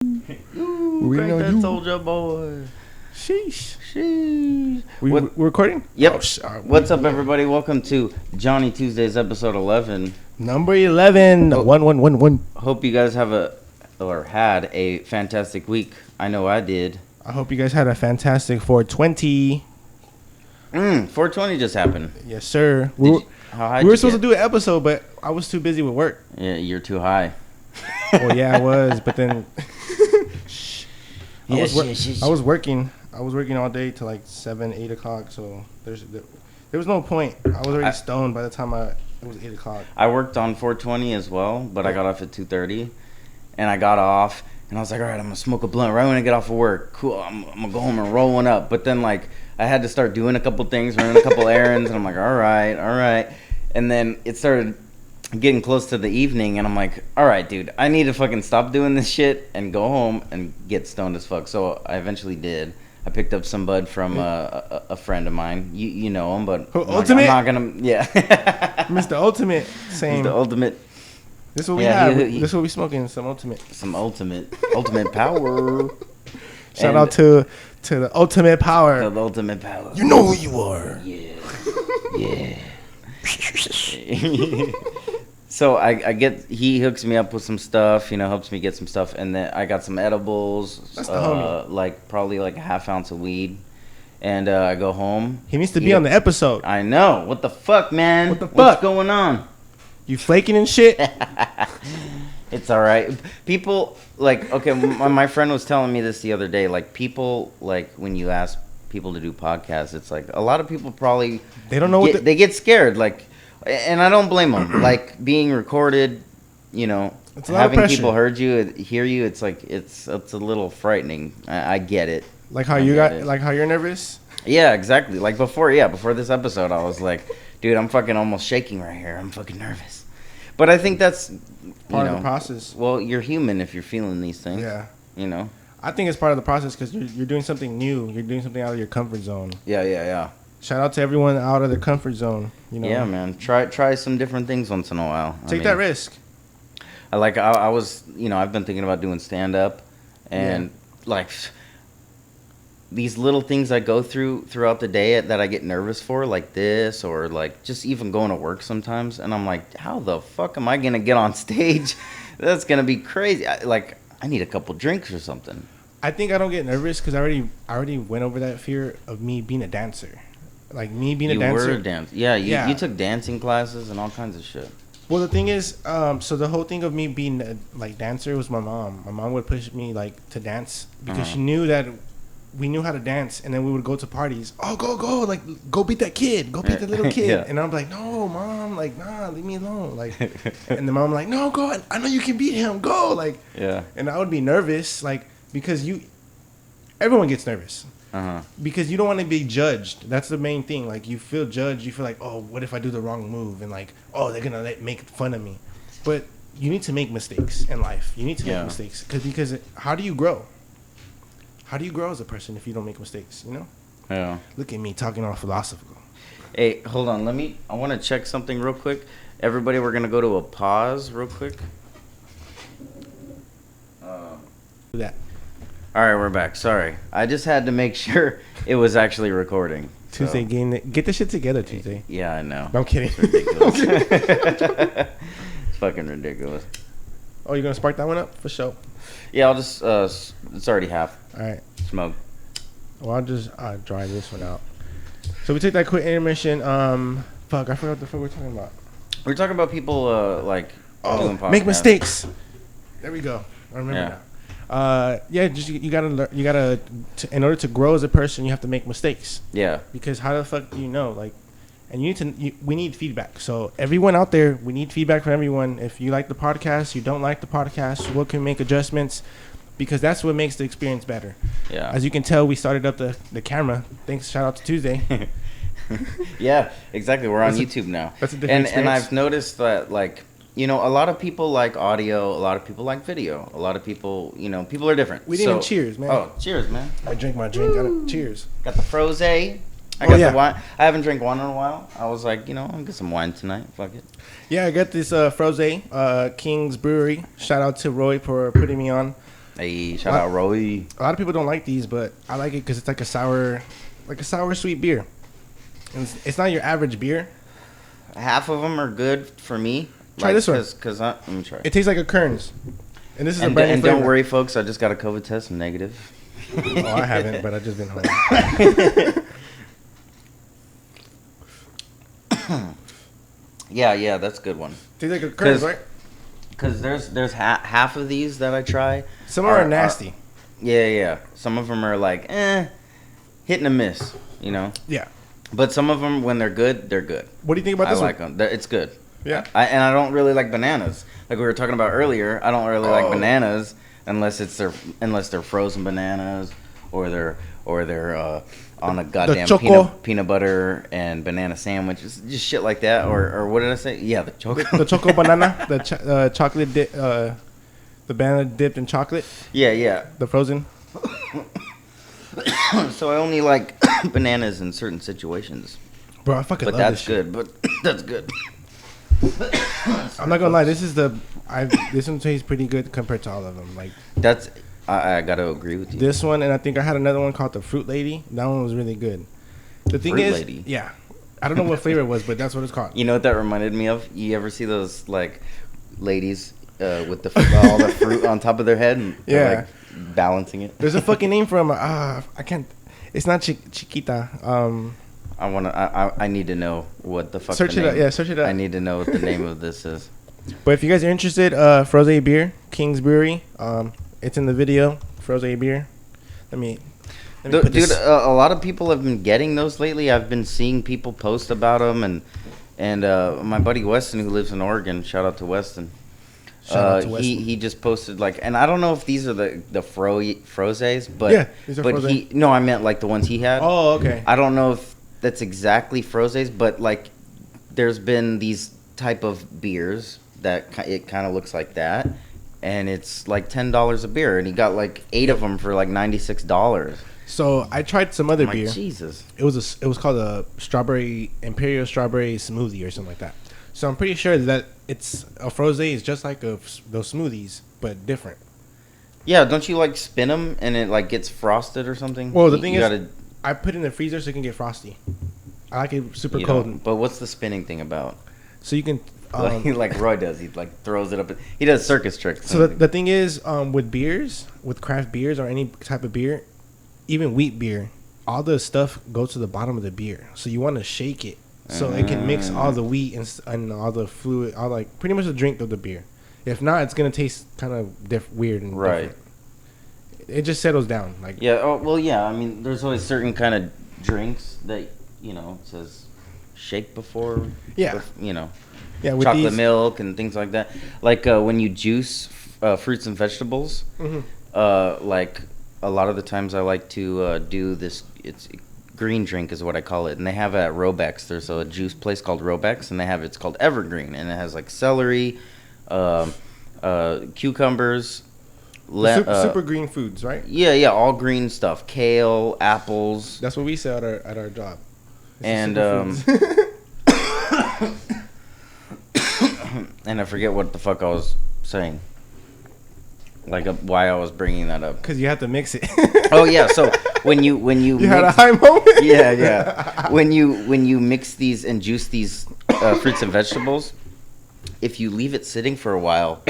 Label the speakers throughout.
Speaker 1: Ooh, crank that soldier boy. Sheesh.
Speaker 2: We're recording?
Speaker 1: Yep. What's up, everybody? Welcome to JawwKneeeTuesdays, episode 11.
Speaker 2: Number 11. 1.
Speaker 1: Hope you guys had a fantastic week. I know I did.
Speaker 2: I hope you guys had a fantastic 420.
Speaker 1: 420 just happened.
Speaker 2: Yes, sir. We were supposed to do an episode, but I was too busy with work.
Speaker 1: Yeah, you're too high.
Speaker 2: Well, yeah, I was, but then I was working. I was working all day till like 7, 8 o'clock. So there was no point. I was already stoned by the time it was 8 o'clock.
Speaker 1: I worked on 420 as well, but I got off at 2:30, and I got off, and I was like, all right, I'm gonna smoke a blunt right when I get off of work. Cool, I'm gonna go home and roll one up. But then like I had to start doing a couple things, running a couple errands, and I'm like, all right, and then it started getting close to the evening, and I'm like, all right, dude, I need to fucking stop doing this shit and go home and get stoned as fuck. So I eventually did. I picked up some bud from a friend of mine. You know him, but
Speaker 2: Ultimate?
Speaker 1: I'm not gonna. Yeah,
Speaker 2: Mr. Ultimate. Same.
Speaker 1: Mr. Ultimate.
Speaker 2: This is what we have. This is what we smoking. Some Ultimate
Speaker 1: power.
Speaker 2: Shout out to the Ultimate Power.
Speaker 1: The Ultimate Power.
Speaker 2: You know who you are.
Speaker 1: Yeah. So he hooks me up with some stuff, helps me get some stuff, and then I got some edibles.
Speaker 2: That's the homie.
Speaker 1: Probably like a half ounce of weed, and I go home.
Speaker 2: He needs to be on the episode.
Speaker 1: I know. What the fuck, man? What's going on?
Speaker 2: You flaking and shit?
Speaker 1: It's all right. People okay. My friend was telling me this the other day. Like people when you ask people to do podcasts, it's like a lot of people probably
Speaker 2: they don't know
Speaker 1: they get scared. And I don't blame them. Like being recorded, having people hear you. It's like it's a little frightening. I get it.
Speaker 2: Like how you're nervous.
Speaker 1: Yeah, exactly. Like before this episode, I was like, dude, I'm fucking almost shaking right here. I'm fucking nervous. But I think that's
Speaker 2: part of the process.
Speaker 1: Well, you're human if you're feeling these things.
Speaker 2: Yeah.
Speaker 1: I
Speaker 2: think it's part of the process because you're doing something new. You're doing something out of your comfort zone.
Speaker 1: Yeah.
Speaker 2: Shout out to everyone out of their comfort zone.
Speaker 1: Yeah, man. Try some different things once in a while.
Speaker 2: Take that risk.
Speaker 1: I was, I've been thinking about doing stand up, and these little things I go throughout the day that I get nervous for, like this, or like just even going to work sometimes, and I'm like, how the fuck am I gonna get on stage? That's gonna be crazy. I need a couple drinks or something.
Speaker 2: I think I don't get nervous because I already went over that fear of me being a dancer. Like me being a dancer.
Speaker 1: You were a dancer. Yeah, you took dancing classes and all kinds of shit.
Speaker 2: Well, the thing is, so the whole thing of me being a dancer was my mom. My mom would push me to dance because she knew that we knew how to dance, and then we would go to parties. Oh, go! Go beat that kid. Go beat that little kid. Yeah. And I'm like, no, mom. Nah, leave me alone. And the mom no, go. I know you can beat him. Go.
Speaker 1: Yeah.
Speaker 2: And I would be nervous, because everyone gets nervous. Because you don't want to be judged. That's the main thing. You feel judged. You feel like, oh, what if I do the wrong move? And oh, they're gonna make fun of me. But you need to make mistakes in life. You need to make mistakes because how do you grow? How do you grow as a person if you don't make mistakes?
Speaker 1: Yeah.
Speaker 2: Look at me talking all philosophical.
Speaker 1: Hey, hold on. I want to check something real quick. Everybody, we're gonna go to a pause real quick.
Speaker 2: Do that.
Speaker 1: All right, we're back. Sorry. I just had to make sure it was actually recording.
Speaker 2: Tuesday, get the shit together, Tuesday.
Speaker 1: Yeah, I know.
Speaker 2: No, I'm kidding.
Speaker 1: It's ridiculous. It's fucking ridiculous.
Speaker 2: Oh, you're going to spark that one up? For sure.
Speaker 1: Yeah, I'll just, it's already half.
Speaker 2: All right.
Speaker 1: Smoke.
Speaker 2: Well, I'll just dry this one out. So we take that quick intermission. Fuck, I forgot what the fuck we're talking about.
Speaker 1: We're talking about people, doing podcasts.
Speaker 2: Make mistakes. There we go. I remember now. Just you gotta in order to grow as a person, you have to make mistakes.
Speaker 1: Yeah.
Speaker 2: Because how the fuck do you know? And we need feedback. So everyone out there, we need feedback from everyone. If you like the podcast, you don't like the podcast, what can we make adjustments? Because that's what makes the experience better.
Speaker 1: Yeah.
Speaker 2: As you can tell, we started up the camera. Thanks, shout out to Tuesday.
Speaker 1: Yeah, exactly. We're on YouTube now.
Speaker 2: That's a different experience.
Speaker 1: And I've noticed that a lot of people like audio. A lot of people like video. A lot of people, people are different.
Speaker 2: We didn't even cheers, man.
Speaker 1: Oh, cheers, man.
Speaker 2: I drink my drink. Cheers.
Speaker 1: Got the frosé. I got the wine. I haven't drank wine in a while. I was like, I'll get some wine tonight. Fuck it.
Speaker 2: Yeah, I got this frosé, King's Brewery. Shout out to Roy for putting me on.
Speaker 1: Hey, shout out Roy.
Speaker 2: A lot of people don't like these, but I like it because it's like a sour sweet beer. And it's not your average beer.
Speaker 1: Half of them are good for me.
Speaker 2: Try this one.
Speaker 1: Let me try.
Speaker 2: It tastes like a Kern's. And this is a brand new
Speaker 1: And
Speaker 2: flavor.
Speaker 1: don't worry, folks. I just got a COVID test. I'm negative.
Speaker 2: Oh, I haven't, but I've just been home.
Speaker 1: Yeah, that's a good one.
Speaker 2: Tastes like a Kern's, right?
Speaker 1: Because there's half of these that I try.
Speaker 2: Some are nasty.
Speaker 1: Yeah. Some of them are like, hit and a miss, you know?
Speaker 2: Yeah.
Speaker 1: But some of them, when they're good, they're good.
Speaker 2: What do you think about this one?
Speaker 1: I like them. It's good.
Speaker 2: Yeah.
Speaker 1: And I don't really like bananas. Like we were talking about earlier, I don't really like bananas unless they're frozen bananas or they're on a goddamn peanut butter and banana sandwich. It's just shit like that. Or what did I say? Yeah, the choco.
Speaker 2: The choco banana, the chocolate dip, the banana dipped in chocolate.
Speaker 1: Yeah.
Speaker 2: The frozen.
Speaker 1: So I only like bananas in certain situations.
Speaker 2: Bro, I fucking
Speaker 1: but
Speaker 2: love
Speaker 1: that's
Speaker 2: this shit.
Speaker 1: good. But that's good.
Speaker 2: I'm not gonna lie. This one tastes pretty good compared to all of them. Like
Speaker 1: I gotta agree with you.
Speaker 2: This one, and I think I had another one called the Fruit Lady. That one was really good. The thing is, Lady. Yeah, I don't know what flavor it was, but that's what it's called.
Speaker 1: You know what that reminded me of? You ever see those like ladies with all the fruit on top of their head and they're, like balancing it?
Speaker 2: There's a fucking name for them. I can't. It's not Chiquita.
Speaker 1: I need to know what the fuck.
Speaker 2: Search it up. Yeah, search it up.
Speaker 1: I need to know what the name of this is.
Speaker 2: But if you guys are interested, Frosé beer, King's Brewery. It's in the video. Frosé beer. Let me put this.
Speaker 1: Dude, a lot of people have been getting those lately. I've been seeing people post about them, and my buddy Weston, who lives in Oregon, shout out to Weston. He just posted like, and I don't know if these are the Frosés, but
Speaker 2: yeah, these are Frosé.
Speaker 1: I meant like the ones he had.
Speaker 2: Oh, okay.
Speaker 1: I don't know if that's exactly Frosés, but like, there's been these type of beers that it kind of looks like that, and it's like $10 a beer, and he got like 8 of them for like $96.
Speaker 2: So I tried some other beer.
Speaker 1: Jesus.
Speaker 2: It was called a Imperial Strawberry Smoothie or something like that. So I'm pretty sure that it's a frosé is just like those smoothies, but different.
Speaker 1: Yeah, don't you like spin them and it like gets frosted or something?
Speaker 2: Well, the thing is, I put it in the freezer so it can get frosty. I like it super cold.
Speaker 1: But what's the spinning thing about?
Speaker 2: So you can
Speaker 1: like Roy does. He like throws it up. He does circus tricks.
Speaker 2: So the thing is, with beers, with craft beers or any type of beer, even wheat beer, all the stuff goes to the bottom of the beer. So you want to shake it so it can mix all the wheat and all the fluid, all like pretty much the drink of the beer. If not, it's gonna taste kind of weird and different. It just settles down. Like
Speaker 1: yeah. I mean, there's always certain kind of drinks that it says shake before.
Speaker 2: Yeah. Yeah, with
Speaker 1: chocolate milk and things like that. Like when you juice fruits and vegetables, like a lot of the times I like to do this. It's green drink is what I call it, and they have it at Robex. There's a juice place called Robex, and it's called Evergreen, and it has like celery, cucumbers,
Speaker 2: super green foods, right?
Speaker 1: Yeah, all green stuff. Kale, apples.
Speaker 2: That's what we sell at our job.
Speaker 1: And and I forget what the fuck I was saying. Like why I was bringing that up.
Speaker 2: Because you have to mix it.
Speaker 1: Oh yeah, so when you
Speaker 2: had a high moment.
Speaker 1: Yeah. When you mix these and juice these fruits and vegetables, if you leave it sitting for a while,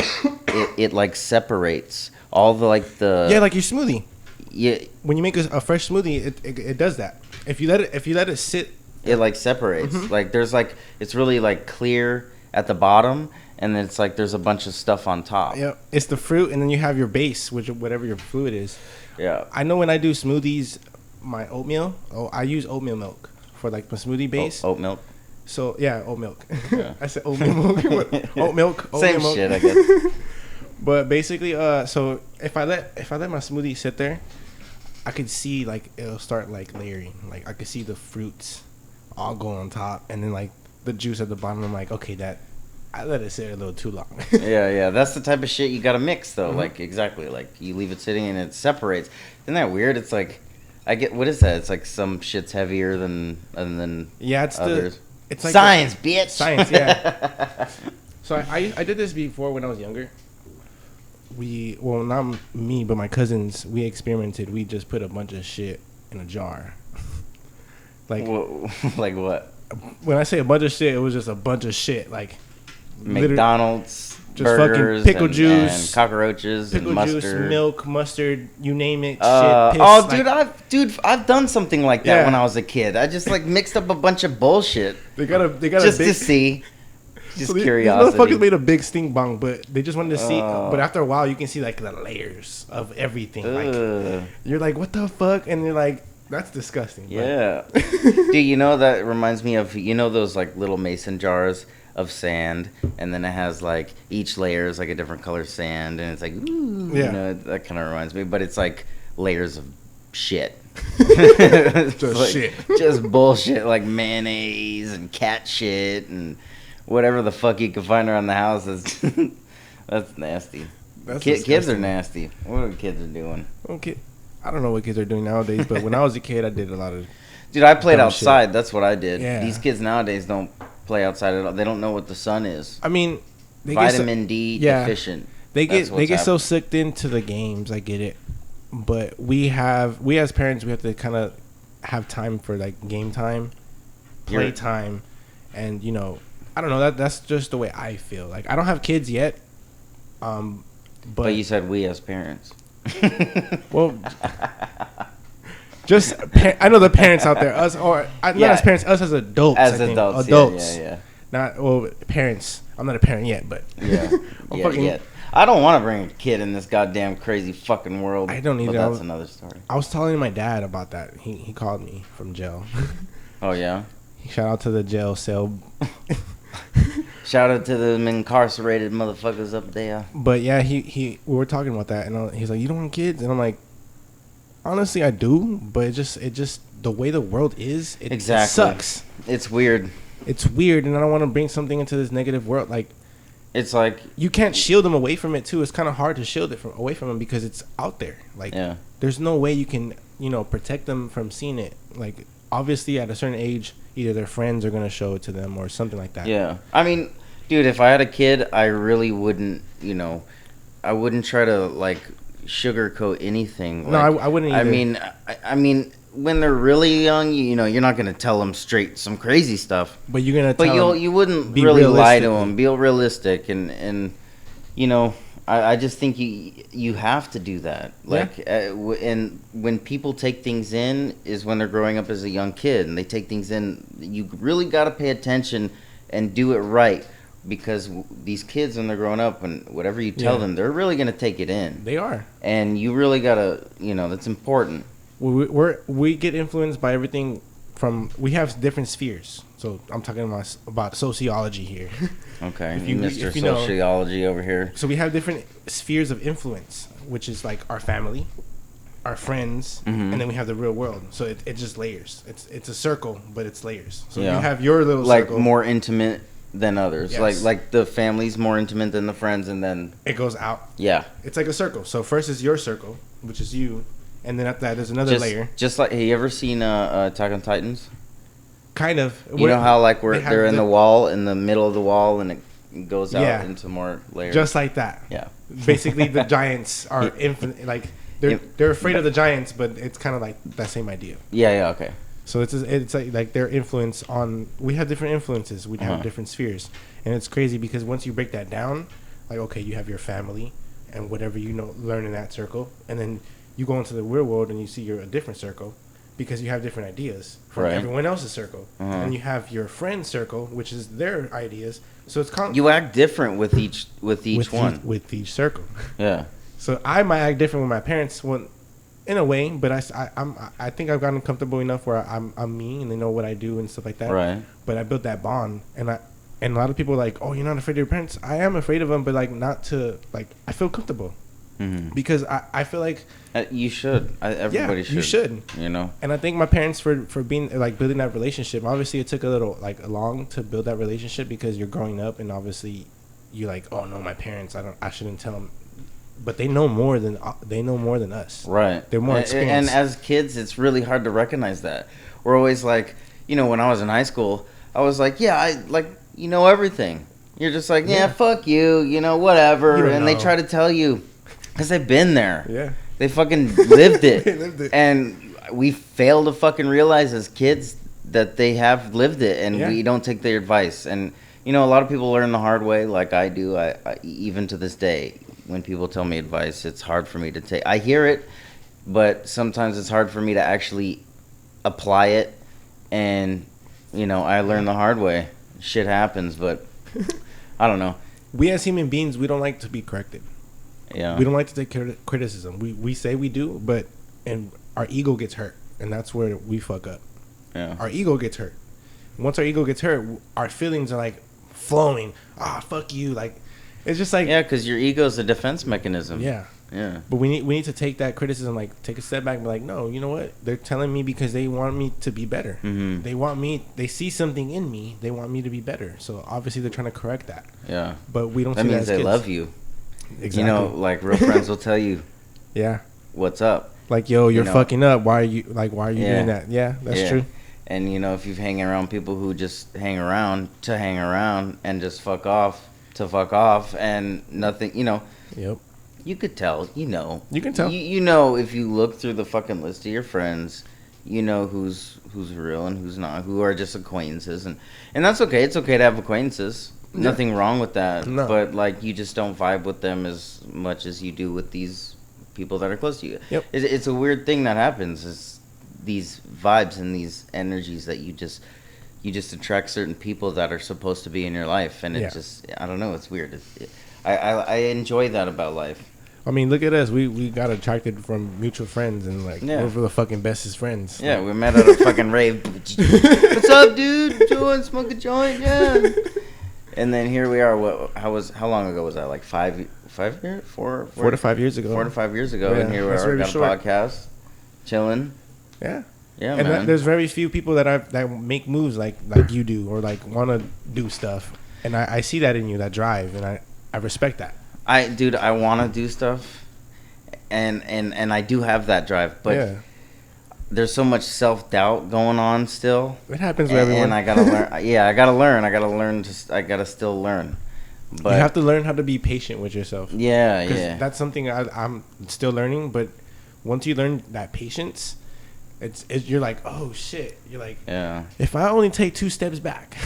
Speaker 1: it like separates all the like the
Speaker 2: like your smoothie.
Speaker 1: Yeah.
Speaker 2: When you make a fresh smoothie, it does that. If you let it sit,
Speaker 1: it like separates. Like there's like it's really like clear at the bottom, and then it's like there's a bunch of stuff on top.
Speaker 2: Yeah, it's the fruit, and then you have your base, which whatever your fluid is.
Speaker 1: Yeah.
Speaker 2: I know when I do smoothies, my oatmeal. I use oatmeal milk for like my smoothie base.
Speaker 1: Oat milk.
Speaker 2: So yeah, oat milk. Yeah. I said oatmeal milk. Oat milk.
Speaker 1: Same
Speaker 2: milk.
Speaker 1: shit, I guess.
Speaker 2: But basically, so if I let my smoothie sit there, I could see like it'll start like layering. Like I could see the fruits all go on top, and then like the juice at the bottom. I'm like, okay, I let it sit a little too long.
Speaker 1: Yeah. That's the type of shit you gotta mix though. Like exactly. Like you leave it sitting and it separates. Isn't that weird? It's like what is that? It's like some shit's heavier than
Speaker 2: yeah, it's
Speaker 1: others.
Speaker 2: It's like
Speaker 1: science, bitch.
Speaker 2: Science, yeah. So I did this before when I was younger. not me, but my cousins, we experimented. We just put a bunch of shit in a jar. Like,
Speaker 1: like what?
Speaker 2: When I say a bunch of shit, it was just a bunch of shit. Like
Speaker 1: McDonald's,
Speaker 2: just
Speaker 1: burgers,
Speaker 2: fucking pickle juice,
Speaker 1: and cockroaches,
Speaker 2: pickle
Speaker 1: and mustard,
Speaker 2: juice, milk, mustard, you name it. Shit, piss,
Speaker 1: oh,
Speaker 2: like,
Speaker 1: I've done something like that when I was a kid. I just like mixed up a bunch of bullshit.
Speaker 2: They got
Speaker 1: just
Speaker 2: a big,
Speaker 1: to see. Just
Speaker 2: so
Speaker 1: curiosity.
Speaker 2: These motherfuckers made a big stink bong, but they just wanted to see. But after a while, you can see like the layers of everything. Like you're like, what the fuck? And you're like, that's disgusting.
Speaker 1: Yeah. Dude, you know, that reminds me of, you know, those like little mason jars of sand, and then it has like each layer is like a different color sand, and it's like, ooh, you know, that kind of reminds me. But it's like layers of shit.
Speaker 2: Just like, shit.
Speaker 1: Just bullshit, like mayonnaise and cat shit and whatever the fuck you can find around the house. That's nasty. Kids are nasty. What are kids are doing?
Speaker 2: Okay. I don't know what kids are doing nowadays, but when I was a kid, I did a lot of.
Speaker 1: Dude, I played outside. Shit. That's what I did.
Speaker 2: Yeah.
Speaker 1: These kids nowadays don't play outside at all. They don't know what the sun is.
Speaker 2: I mean, they
Speaker 1: vitamin D deficient.
Speaker 2: They get so sucked into the games. I get it, but we as parents, we have to kind of have time for like game time, play time, and you know, I don't know. That's just the way I feel. Like I don't have kids yet, but
Speaker 1: you said we as parents.
Speaker 2: Well, just I know the parents out there, us or not as parents, us as adults. Adults.
Speaker 1: Yeah.
Speaker 2: Not parents. I'm not a parent yet, but
Speaker 1: yet. I don't want to bring a kid in this goddamn crazy fucking world.
Speaker 2: I don't either.
Speaker 1: But that's another story.
Speaker 2: I was telling my dad about that. He called me from jail.
Speaker 1: Oh yeah.
Speaker 2: Shout out to the jail cell.
Speaker 1: Shout out to the incarcerated motherfuckers up there.
Speaker 2: But yeah, we were talking about that, and he's like, "You don't want kids?" And I'm like, "Honestly, I do, but it just the way the world is, it sucks.
Speaker 1: It's weird.
Speaker 2: It's weird, and I don't want to bring something into this negative world. Like,
Speaker 1: it's like
Speaker 2: you can't shield them away from it too. It's kind of hard to shield it away from them because it's out there. Like, there's no way you can protect them from seeing it. Like, obviously, at a certain age, either their friends are gonna show it to them or something like that.
Speaker 1: Yeah, I mean, dude, if I had a kid, I really wouldn't. I wouldn't try to like sugarcoat anything.
Speaker 2: No,
Speaker 1: like,
Speaker 2: I wouldn't either.
Speaker 1: I mean, when they're really young, you're not gonna tell them straight some crazy stuff.
Speaker 2: But you're gonna. But
Speaker 1: you wouldn't really lie to them. Be realistic, and I just think you have to do that. Like, and when people take things in is when they're growing up as a young kid, and they take things in. You really got to pay attention and do it right, because these kids, when they're growing up, and whatever you tell them, they're really gonna take it in.
Speaker 2: They are,
Speaker 1: and you really gotta, that's important.
Speaker 2: We get influenced by everything from. We have different spheres. So I'm talking about sociology here.
Speaker 1: Okay, Mr. Sociology over here.
Speaker 2: So we have different spheres of influence, which is like our family, our friends, and then we have the real world. So it just layers. It's a circle, but it's layers. So you have your little circle.
Speaker 1: Like more intimate than others. Yes. Like the family's more intimate than the friends, and then
Speaker 2: it goes out.
Speaker 1: Yeah.
Speaker 2: It's like a circle. So first is your circle, which is you, and then after that there's another layer.
Speaker 1: Just like, have you ever seen Attack on Titans?
Speaker 2: Kind of.
Speaker 1: You know how like they're in the wall, in the middle of the wall, and it goes out into more layers.
Speaker 2: Just like that.
Speaker 1: Yeah.
Speaker 2: Basically, the giants are infinite. Like they're afraid of the giants, but it's kind of like that same idea.
Speaker 1: Yeah. Okay.
Speaker 2: So it's like their influence on. We have different influences. We have different spheres, and it's crazy because once you break that down, like okay, you have your family and whatever learn in that circle, and then you go into the real world and you see you're a different circle. Because you have different ideas from everyone else's circle, and you have your friend circle, which is their ideas. So it's
Speaker 1: you act different with each one.
Speaker 2: With each circle.
Speaker 1: Yeah.
Speaker 2: So I might act different with my parents, in a way, but I think I've gotten comfortable enough where I'm me and they know what I do and stuff like that.
Speaker 1: Right.
Speaker 2: But I built that bond, and a lot of people are like, oh, you're not afraid of your parents. I am afraid of them, but like not to like. I feel comfortable. Mm-hmm. Because I feel like
Speaker 1: you should. Everybody should.
Speaker 2: You should. And I think my parents for being like building that relationship. Obviously, it took a little long to build that relationship because you're growing up, and obviously, you're like, oh no, my parents. I shouldn't tell them, but they know more than us. Right. They're more experienced.
Speaker 1: And as kids, it's really hard to recognize that. We're always like, when I was in high school, I was like, yeah, I like everything. You're just like, yeah, fuck you, whatever, and they try to tell you. Because they've been there.
Speaker 2: Yeah.
Speaker 1: They fucking lived it.
Speaker 2: They lived it.
Speaker 1: And we fail to fucking realize as kids that they have lived it, and we don't take their advice. And, you know, a lot of people learn the hard way like I do. I even to this day, when people tell me advice, it's hard for me to take. I hear it, but sometimes it's hard for me to actually apply it. And, you know, I learn the hard way. Shit happens, but I don't know.
Speaker 2: We as human beings, we don't like to be corrected.
Speaker 1: Yeah.
Speaker 2: We don't like to take criticism. We say we do, but and our ego gets hurt, and that's where we fuck up.
Speaker 1: Yeah.
Speaker 2: Our ego gets hurt. Once our ego gets hurt, our feelings are like flowing. Fuck you. Like, it's just like,
Speaker 1: Yeah, because your ego is a defense mechanism.
Speaker 2: yeah.
Speaker 1: Yeah.
Speaker 2: But we need to take that criticism, like take a step back and be like, no, you know what? They're telling me because they want me to be better.
Speaker 1: Mm-hmm.
Speaker 2: They see something in me. They want me to be better. So obviously they're trying to correct that.
Speaker 1: Yeah.
Speaker 2: But we don't
Speaker 1: That
Speaker 2: see that
Speaker 1: means
Speaker 2: as
Speaker 1: they
Speaker 2: kids.
Speaker 1: love you.
Speaker 2: Exactly.
Speaker 1: You know, like real friends will tell you
Speaker 2: Yeah.
Speaker 1: what's up.
Speaker 2: Like, yo, you're
Speaker 1: You know.
Speaker 2: fucking up. Why are you doing that? Yeah, that's
Speaker 1: Yeah.
Speaker 2: true.
Speaker 1: And, you know, if you've hang around people who just hang around to hang around and just fuck off to fuck off and nothing, you know,
Speaker 2: Yep.
Speaker 1: you could tell, you know.
Speaker 2: You can tell.
Speaker 1: You know, if you look through the fucking list of your friends, you know who's real and who's not, who are just acquaintances. And that's okay. It's okay to have acquaintances.
Speaker 2: Yeah.
Speaker 1: Nothing wrong with that.
Speaker 2: No.
Speaker 1: But, like, you just don't vibe with them as much as you do with these people that are close to you.
Speaker 2: Yep.
Speaker 1: It's a weird thing that happens. Is these vibes and these energies that you just attract certain people that are supposed to be in your life, and it just, I don't know, it's weird. I enjoy that about life.
Speaker 2: I mean, look at us. We got attracted from mutual friends, and like we're the fucking bestest friends.
Speaker 1: Yeah, we met at a fucking rave. What's up, dude? Join, smoke a joint, yeah. And then here we are. How long ago was that? Like 5 years? 4
Speaker 2: to 5 years ago.
Speaker 1: 4 to 5 years ago,
Speaker 2: Yeah,
Speaker 1: and here we
Speaker 2: that's
Speaker 1: are.
Speaker 2: very
Speaker 1: Got
Speaker 2: short.
Speaker 1: a podcast, chilling.
Speaker 2: Yeah.
Speaker 1: Yeah,
Speaker 2: And
Speaker 1: man.
Speaker 2: there's very few people that make moves like you do, or like want to do stuff. And I see that in you, that drive, and I respect that.
Speaker 1: I want to do stuff, and I do have that drive, but there's so much self-doubt going on still.
Speaker 2: It happens with everyone.
Speaker 1: And I gotta learn. Yeah, I gotta learn. I gotta still learn. But
Speaker 2: you have to learn how to be patient with yourself.
Speaker 1: Yeah,
Speaker 2: 'Cause
Speaker 1: yeah.
Speaker 2: that's something I'm still learning. But once you learn that patience, you're like, oh shit. You're like,
Speaker 1: yeah.
Speaker 2: if I only take 2 steps back.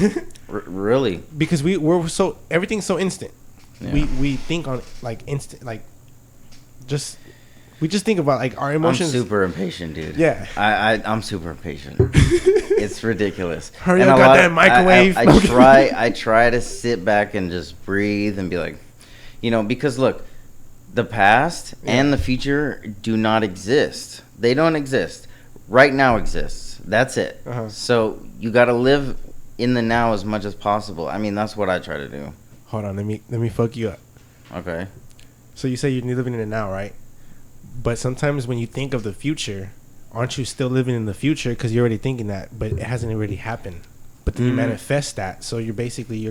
Speaker 1: Really?
Speaker 2: Because we're so, everything's so instant.
Speaker 1: Yeah.
Speaker 2: We think on like instant, like we just think about like our emotions.
Speaker 1: I'm super impatient, dude.
Speaker 2: Yeah.
Speaker 1: I'm super impatient. It's ridiculous.
Speaker 2: Hurry
Speaker 1: And
Speaker 2: up,
Speaker 1: a lot
Speaker 2: goddamn microwave.
Speaker 1: I try to sit back and just breathe and be like, you know, because look, the past and the future do not exist. They don't exist. Right now exists. That's it.
Speaker 2: Uh-huh.
Speaker 1: So you got to live in the now as much as possible. I mean, that's what I try to do.
Speaker 2: Hold on, let me fuck you up.
Speaker 1: Okay.
Speaker 2: So you say you're living in it now, right? But sometimes when you think of the future, aren't you still living in the future because you're already thinking that, but it hasn't already happened. But then you manifest that, so you're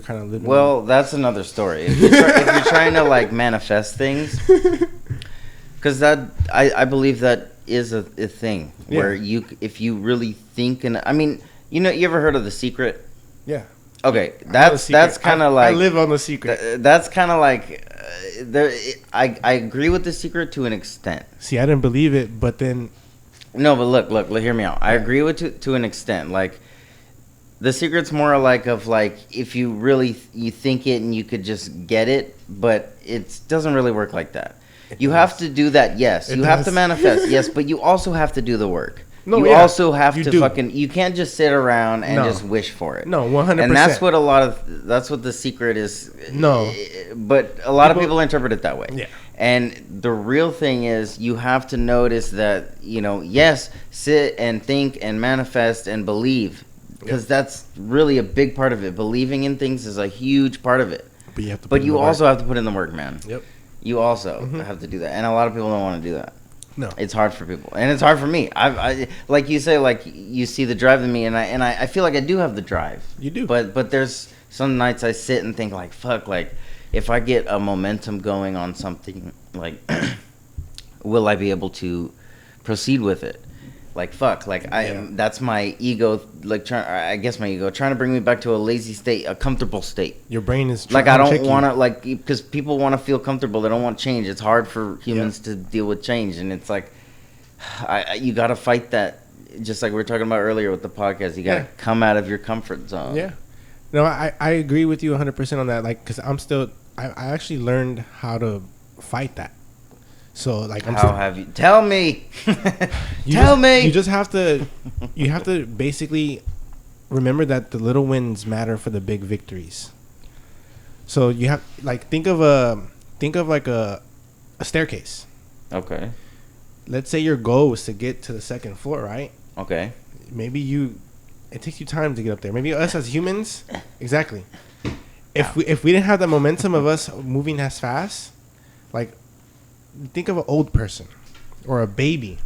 Speaker 2: kind of living.
Speaker 1: Well, that's another story. If you're trying to like manifest things, because that I believe that is a thing where if you really think, and I mean, you know, you ever heard of The Secret?
Speaker 2: Yeah.
Speaker 1: Okay, that's kind of like
Speaker 2: I live on The Secret.
Speaker 1: That's kind of like I agree with The Secret to an extent.
Speaker 2: See, I didn't believe it, but then
Speaker 1: No, but look, hear me out. I agree with to an extent. Like, The Secret's more like of like if you really you think it and you could just get it, but it doesn't really work like that. You have to do that, yes. You have to manifest, yes, but you also have to do the work.
Speaker 2: No,
Speaker 1: you
Speaker 2: yeah,
Speaker 1: also have
Speaker 2: you
Speaker 1: to
Speaker 2: do.
Speaker 1: you can't just sit around and just wish for it.
Speaker 2: No, 100%.
Speaker 1: And that's what The Secret is.
Speaker 2: No.
Speaker 1: But a lot of people interpret it that way.
Speaker 2: Yeah.
Speaker 1: And the real thing is you have to notice that, you know, yes, sit and think and manifest and believe. Because that's really a big part of it. Believing in things is a huge part of it.
Speaker 2: But you have to.
Speaker 1: But you also have to put in the work, man.
Speaker 2: Yep.
Speaker 1: You also have to do that. And a lot of people don't want to do that.
Speaker 2: No.
Speaker 1: It's hard for people. And it's hard for me. I like you say, like you see the drive in me, and I feel like I do have the drive.
Speaker 2: You do.
Speaker 1: But there's some nights I sit and think like, fuck, like if I get a momentum going on something, like will I be able to proceed with it? Like fuck, like
Speaker 2: Yeah.
Speaker 1: that's my ego, like I guess my ego trying to bring me back to a lazy state, a comfortable state.
Speaker 2: Your brain is
Speaker 1: Like I don't want to, like, because people want to feel comfortable. They don't want change. It's hard for humans to deal with change, and it's like, you got to fight that. Just like we were talking about earlier with the podcast, you got to come out of your comfort zone.
Speaker 2: Yeah. No, I agree with you 100% on that. Like, because I actually learned how to fight that. So like,
Speaker 1: how have you? Tell me. Tell me.
Speaker 2: You just have to. You have to basically remember that the little wins matter for the big victories. So you have like think of like a staircase.
Speaker 1: Okay.
Speaker 2: Let's say your goal is to get to the second floor, right?
Speaker 1: Okay.
Speaker 2: Maybe it takes you time to get up there. Maybe us as humans, exactly. If we didn't have the momentum of us moving as fast, like. Think of an old person or a baby.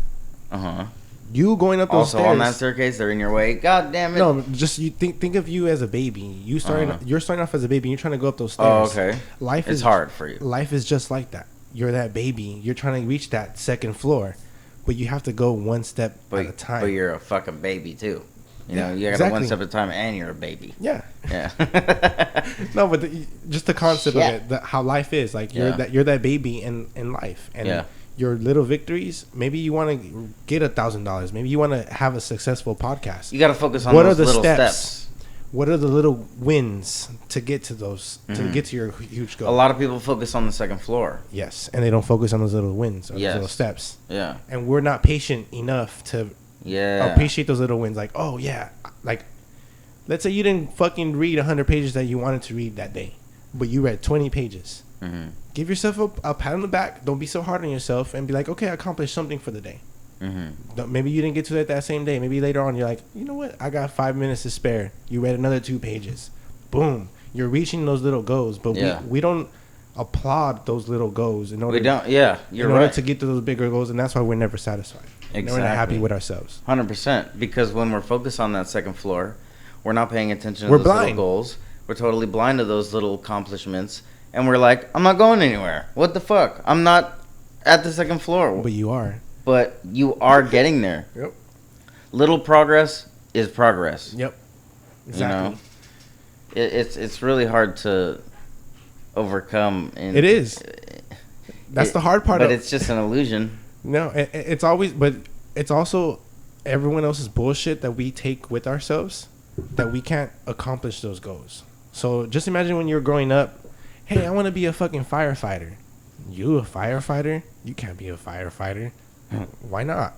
Speaker 2: You going up those
Speaker 1: also
Speaker 2: stairs.
Speaker 1: on that staircase, they're in your way. God damn it.
Speaker 2: No, just you think of you as a baby. You're starting off as a baby. And you're trying to go up those
Speaker 1: Oh,
Speaker 2: stairs.
Speaker 1: okay.
Speaker 2: Life
Speaker 1: is hard for you.
Speaker 2: Life is just like that. You're that baby. You're trying to reach that second floor, but you have to go one step at a time.
Speaker 1: But you're a fucking baby too. You know, you got one step at a time, and you're a baby.
Speaker 2: Yeah.
Speaker 1: Yeah.
Speaker 2: No, but just the concept of it, how life is. Like you're that baby in life, and your little victories. Maybe you want to get $1,000. Maybe you want to have a successful podcast.
Speaker 1: You got to focus on those little steps.
Speaker 2: What are the little wins to get to those to get to your huge goal?
Speaker 1: A lot of people focus on the second floor.
Speaker 2: Yes, and they don't focus on those little wins or those little steps.
Speaker 1: Yeah.
Speaker 2: And we're not patient enough to appreciate those little wins. Like, oh yeah, like let's say you didn't fucking read 100 pages that you wanted to read that day, but you read 20 pages. Give yourself a pat on the back. Don't be so hard on yourself, and be like, okay, I accomplished something for the day. Maybe you didn't get to it that same day. Maybe later on you're like, you know what? I got 5 minutes to spare. You read another 2 pages. Boom. You're reaching those little goals, but we don't applaud those little goals in order.
Speaker 1: We don't. Yeah, you're
Speaker 2: in
Speaker 1: right.
Speaker 2: order to get to those bigger goals, and that's why we're never satisfied. Exactly. We're not happy with ourselves.
Speaker 1: 100%. Because when we're focused on that second floor, we're not paying attention to those little goals. We're totally blind to those little accomplishments, and we're like, I'm not going anywhere. What the fuck? I'm not at the second floor.
Speaker 2: But you are.
Speaker 1: But you are getting there.
Speaker 2: Yep.
Speaker 1: Little progress is progress.
Speaker 2: Yep. Exactly.
Speaker 1: You know, it's really hard to overcome.
Speaker 2: It is. That's the hard part.
Speaker 1: But it's just an illusion.
Speaker 2: No, it's always. But it's also everyone else's bullshit that we take with ourselves that we can't accomplish those goals. So just imagine when you're growing up. Hey, I want to be a fucking firefighter. You a firefighter? You can't be a firefighter. Why not?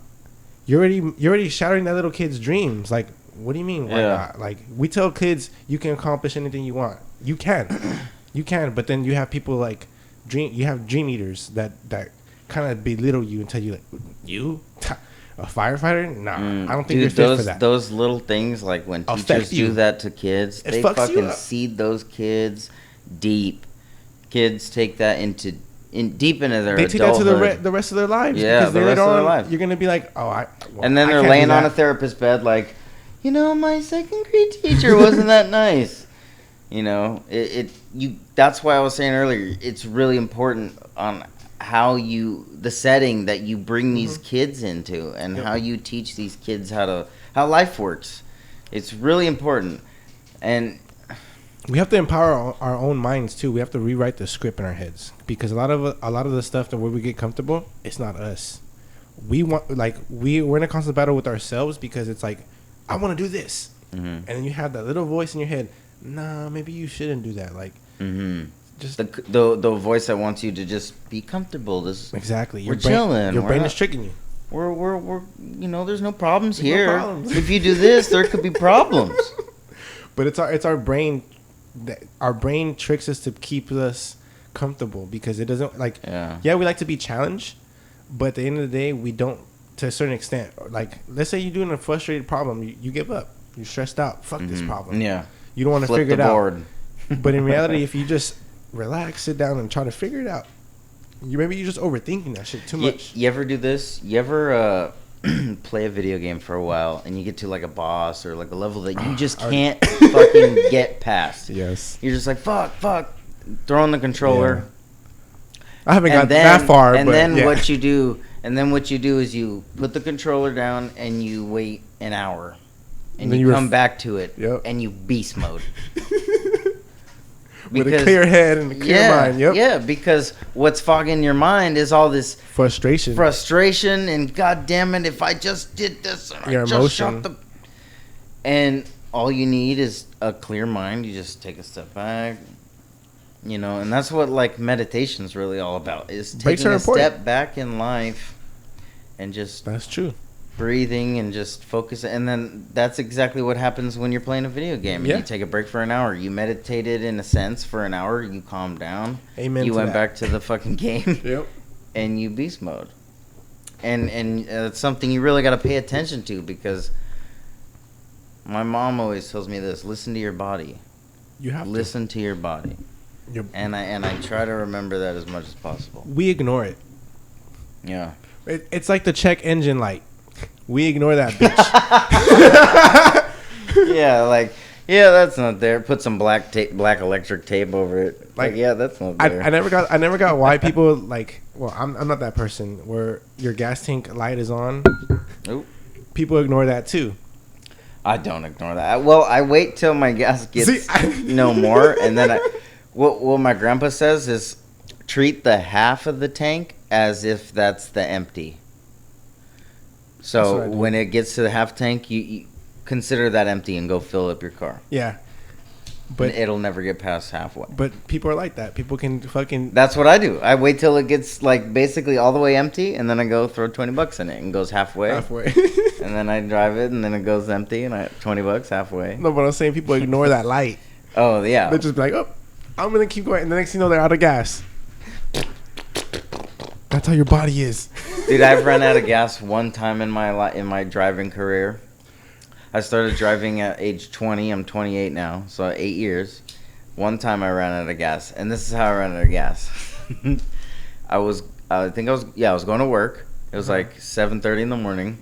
Speaker 2: You're already shattering that little kid's dreams. Like, what do you mean? Why not? Like, we tell kids you can accomplish anything you want. You can, But then you have people like you have dream eaters that kind of belittle you and tell you like, you a firefighter? Nah, I don't think you're fit for that.
Speaker 1: Those little things, like when teachers do that to kids, they fucking seed those kids deep. Kids take that deep into their adulthood. They take that
Speaker 2: to the rest of their lives.
Speaker 1: Yeah,
Speaker 2: because
Speaker 1: the rest of their lives.
Speaker 2: You're gonna be like,
Speaker 1: and then they're laying on a therapist bed, like, you know, my second grade teacher wasn't that nice. You know, that's why I was saying earlier, it's really important on how the setting that you bring these kids into, and how you teach these kids how life works. It's really important, and
Speaker 2: we have to empower our own minds too. We have to rewrite the script in our heads, because a lot of the stuff that where we get comfortable, it's not us. We're in a constant battle with ourselves, because it's like, I want to do this, and then you have that little voice in your head. Nah, maybe you shouldn't do that. Like, just
Speaker 1: the voice that wants you to just be comfortable.
Speaker 2: Exactly.
Speaker 1: We're chilling.
Speaker 2: Your brain is tricking you.
Speaker 1: We're there's no problems here. No problems. If you do this, there could be problems.
Speaker 2: But it's our brain. Our brain tricks us to keep us comfortable, because it doesn't like. Yeah, we like to be challenged, but at the end of the day, we don't, to a certain extent. Like, let's say you're doing a frustrated problem, you give up. You're stressed out. Fuck this problem.
Speaker 1: Yeah.
Speaker 2: You don't want to figure it out. But in reality, if you just relax, sit down, and try to figure it out, maybe you're just overthinking that shit too much.
Speaker 1: You ever do this? You ever play a video game for a while, and you get to like a boss or like a level that you just can't fucking get past? Yes. You're just like, fuck, throwing the controller.
Speaker 2: I haven't got that far.
Speaker 1: And then what you do And then what you do is you put the controller down and you wait an hour. And
Speaker 2: then
Speaker 1: you come back to it.
Speaker 2: Yep.
Speaker 1: And you beast mode.
Speaker 2: With a clear head and a clear mind. Yep.
Speaker 1: Yeah, because what's fogging your mind is all this frustration, and God damn it, if I just did this, and
Speaker 2: your
Speaker 1: I just
Speaker 2: emotion.
Speaker 1: shot the. And all you need is a clear mind. You just take a step back, and that's what like meditation's really all about. Is taking a step back in life, and just
Speaker 2: that's true.
Speaker 1: Breathing and just focus, and then that's exactly what happens when you're playing a video game. And you take a break for an hour. You meditated in a sense for an hour. You calm down.
Speaker 2: Amen.
Speaker 1: You went back to the fucking game.
Speaker 2: Yep.
Speaker 1: And you beast mode. And it's something you really got to pay attention to, because my mom always tells me this: listen to your body.
Speaker 2: You have
Speaker 1: listen to your body. And I try to remember that as much as possible.
Speaker 2: We ignore it.
Speaker 1: Yeah.
Speaker 2: It's like the check engine light. We ignore that bitch.
Speaker 1: Yeah, that's not there. Put some black electric tape over it. That's not there.
Speaker 2: I never got why people like. Well, I'm not that person where your gas tank light is on.
Speaker 1: Nope.
Speaker 2: People ignore that too.
Speaker 1: I don't ignore that. Well, I wait till my gas gets no more, and then what my grandpa says is treat the half of the tank as if that's the empty. So when it gets to the half tank, you consider that empty and go fill up your car.
Speaker 2: Yeah.
Speaker 1: But it'll never get past halfway.
Speaker 2: But people are like that. People can fucking...
Speaker 1: That's what I do. I wait till it gets like basically all the way empty, and then I go throw $20 in it and goes halfway. And then I drive it, and then it goes empty, and I $20 halfway.
Speaker 2: No, but I'm saying people ignore that light.
Speaker 1: Oh, yeah.
Speaker 2: They just be like, oh, I'm going to keep going. And the next thing you know, they're out of gas. That's how your body is.
Speaker 1: Dude, I've run out of gas one time in my driving career. I started driving at age 20. I'm 28 now, so 8 years. One time I ran out of gas, and this is how I ran out of gas. I was going to work. It was like 7:30 in the morning,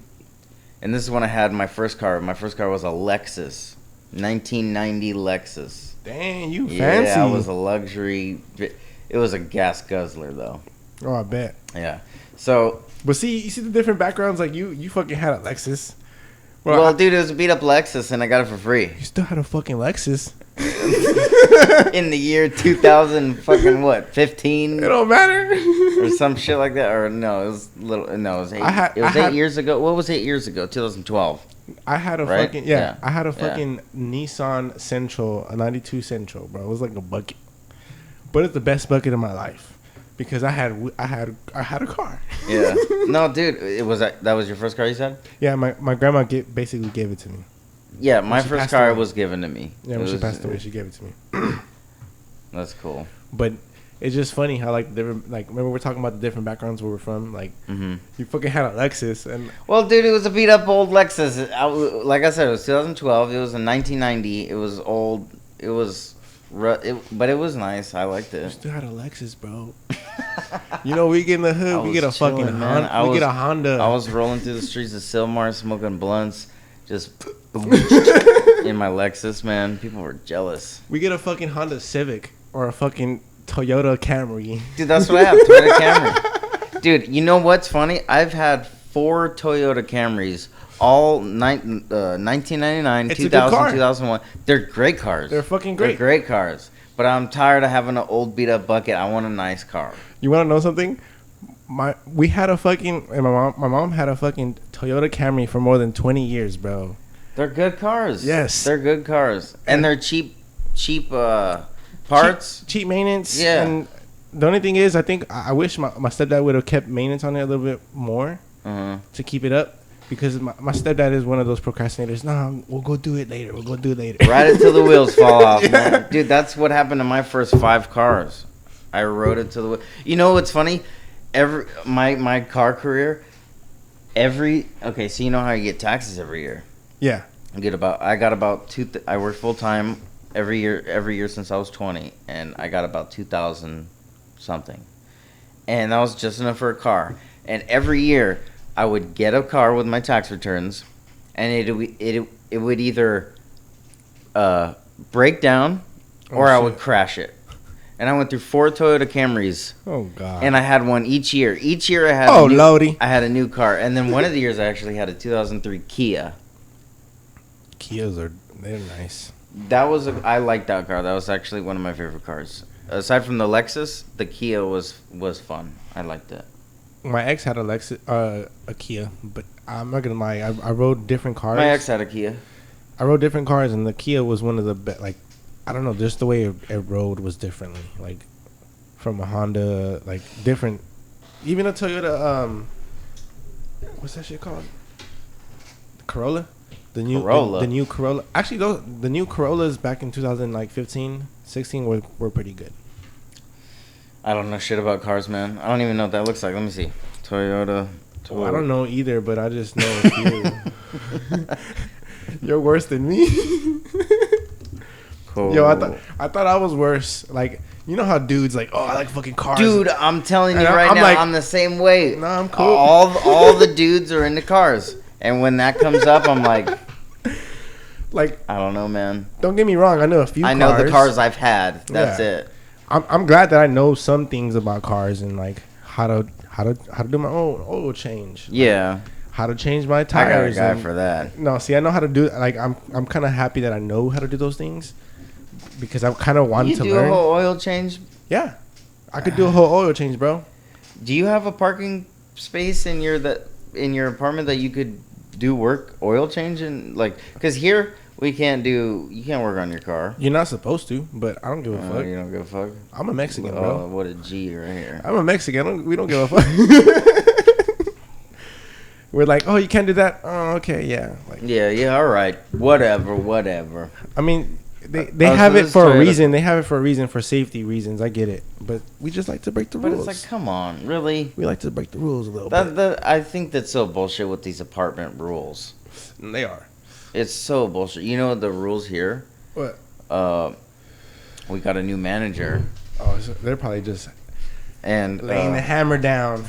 Speaker 1: and this is when I had my first car. My first car was a Lexus, 1990 Lexus.
Speaker 2: Dang, you fancy.
Speaker 1: Yeah, it was a luxury. It was a gas guzzler, though.
Speaker 2: Oh, I bet.
Speaker 1: Yeah. So,
Speaker 2: but see, you see the different backgrounds. Like you fucking had a Lexus.
Speaker 1: Well, dude, it was a beat up Lexus, and I got it for free.
Speaker 2: You still had a fucking Lexus.
Speaker 1: In the year 2000, fucking what, 15?
Speaker 2: It don't matter.
Speaker 1: Or some shit like that. Or no, it was little. No, it was 8 years ago. What was 8 years ago? 2012.
Speaker 2: I had a fucking I had a fucking Nissan Sentra, a '92 Sentra, bro. It was like a bucket, but it's the best bucket of my life. Because I had a car.
Speaker 1: Yeah. No, dude, that was your first car, you said?
Speaker 2: Yeah, my grandma basically gave it to me.
Speaker 1: Yeah, my first car was given to me.
Speaker 2: Yeah, when she passed away, she gave it to me.
Speaker 1: That's cool.
Speaker 2: But it's just funny how remember we're talking about the different backgrounds where we're from. Like you fucking had a Lexus and.
Speaker 1: Well, dude, it was a beat up old Lexus. Like I said, it was 2012. It was in 1990. It was old. It was. But it was nice. I liked it.
Speaker 2: You still had a Lexus, bro. We get in the hood. We get a fucking Honda. We get a Honda.
Speaker 1: I was rolling through the streets of Sylmar, smoking blunts, just in my Lexus, man. People were jealous.
Speaker 2: We get a fucking Honda Civic or a fucking Toyota Camry.
Speaker 1: Dude, that's what I have. Toyota Camry. Dude, you know what's funny? I've had 4 Toyota Camrys. All 1999, 2000, 2001. They're great cars.
Speaker 2: They're fucking great.
Speaker 1: They're great cars. But I'm tired of having an old beat up bucket. I want a nice car.
Speaker 2: You want to know something? We had a fucking and my mom had a fucking Toyota Camry for more than 20 years, bro.
Speaker 1: They're good cars.
Speaker 2: Yes,
Speaker 1: they're good cars, and they're cheap parts.
Speaker 2: Cheap maintenance.
Speaker 1: Yeah.
Speaker 2: And the only thing is, I think I wish my stepdad would have kept maintenance on it a little bit more to keep it up. Because my stepdad is one of those procrastinators. No, we'll go do it later.
Speaker 1: Ride it till the wheels fall off, man. Dude, that's what happened to my first 5 cars. I rode it to the wheels. You know what's funny? My car career, okay, so you know how you get taxes every year?
Speaker 2: Yeah.
Speaker 1: I worked full time every year since I was 20, and I got about 2,000 something. And that was just enough for a car. And every year I would get a car with my tax returns, and it would either break down or I would crash it. And I went through 4 Toyota Camrys.
Speaker 2: Oh God.
Speaker 1: And I had one each year. Each year I had
Speaker 2: Lordy.
Speaker 1: I had a new car. And then one of the years I actually had a 2003 Kia.
Speaker 2: Kias they're nice.
Speaker 1: I liked that car. That was actually one of my favorite cars. Aside from the Lexus, the Kia was fun. I liked it.
Speaker 2: My ex had a Kia, but I'm not gonna lie. I rode different cars.
Speaker 1: My ex had a Kia.
Speaker 2: I rode different cars, and the Kia was one of the best. Like, I don't know, just the way it rode was differently. Like, from a Honda, like different. Even a Toyota. What's that shit called? Corolla. The new Corolla. Actually, the new Corollas back in 2015, 16 were pretty good.
Speaker 1: I don't know shit about cars, man. I don't even know what that looks like. Let me see. Toyota.
Speaker 2: Oh, I don't know either, but I just know you. You're worse than me.
Speaker 1: Cool.
Speaker 2: Yo, I thought I was worse. Like, you know how dudes like, oh, I like fucking cars.
Speaker 1: Dude, I'm telling you
Speaker 2: I'm
Speaker 1: now,
Speaker 2: like,
Speaker 1: I'm the same way.
Speaker 2: No, I'm cool.
Speaker 1: All the dudes are into cars, and when that comes up, I'm like, I don't know, man.
Speaker 2: Don't get me wrong. I know a few.
Speaker 1: I know the cars I've had. That's it.
Speaker 2: I'm glad that I know some things about cars and like how to do my own oil change.
Speaker 1: Yeah.
Speaker 2: How to change my tires.
Speaker 1: I got a guy for that.
Speaker 2: No, see, I know how to do. Like, I'm kind of happy that I know how to do those things because I kind of wanted to learn.
Speaker 1: You do a whole oil change?
Speaker 2: Yeah, I could do a whole oil change, bro.
Speaker 1: Do you have a parking space in your apartment that you could do oil change and like? Because here you can't work on your car.
Speaker 2: You're not supposed to, but I don't give a fuck.
Speaker 1: You don't give a fuck?
Speaker 2: I'm a Mexican, bro.
Speaker 1: Oh, what a G right here.
Speaker 2: I'm a Mexican. We don't give a fuck. We're like, oh, you can't do that. Oh, okay, yeah. Like,
Speaker 1: yeah, all right, whatever.
Speaker 2: I mean, they have it for a reason. They have it for a reason, for safety reasons. I get it, but we just like to break the rules.
Speaker 1: But it's like, come on, really?
Speaker 2: We like to break the rules a little bit.
Speaker 1: I think that's so bullshit with these apartment rules.
Speaker 2: They are.
Speaker 1: It's so bullshit. You know the rules here?
Speaker 2: What?
Speaker 1: We got a new manager.
Speaker 2: Oh, so they're probably just
Speaker 1: laying
Speaker 2: the hammer down.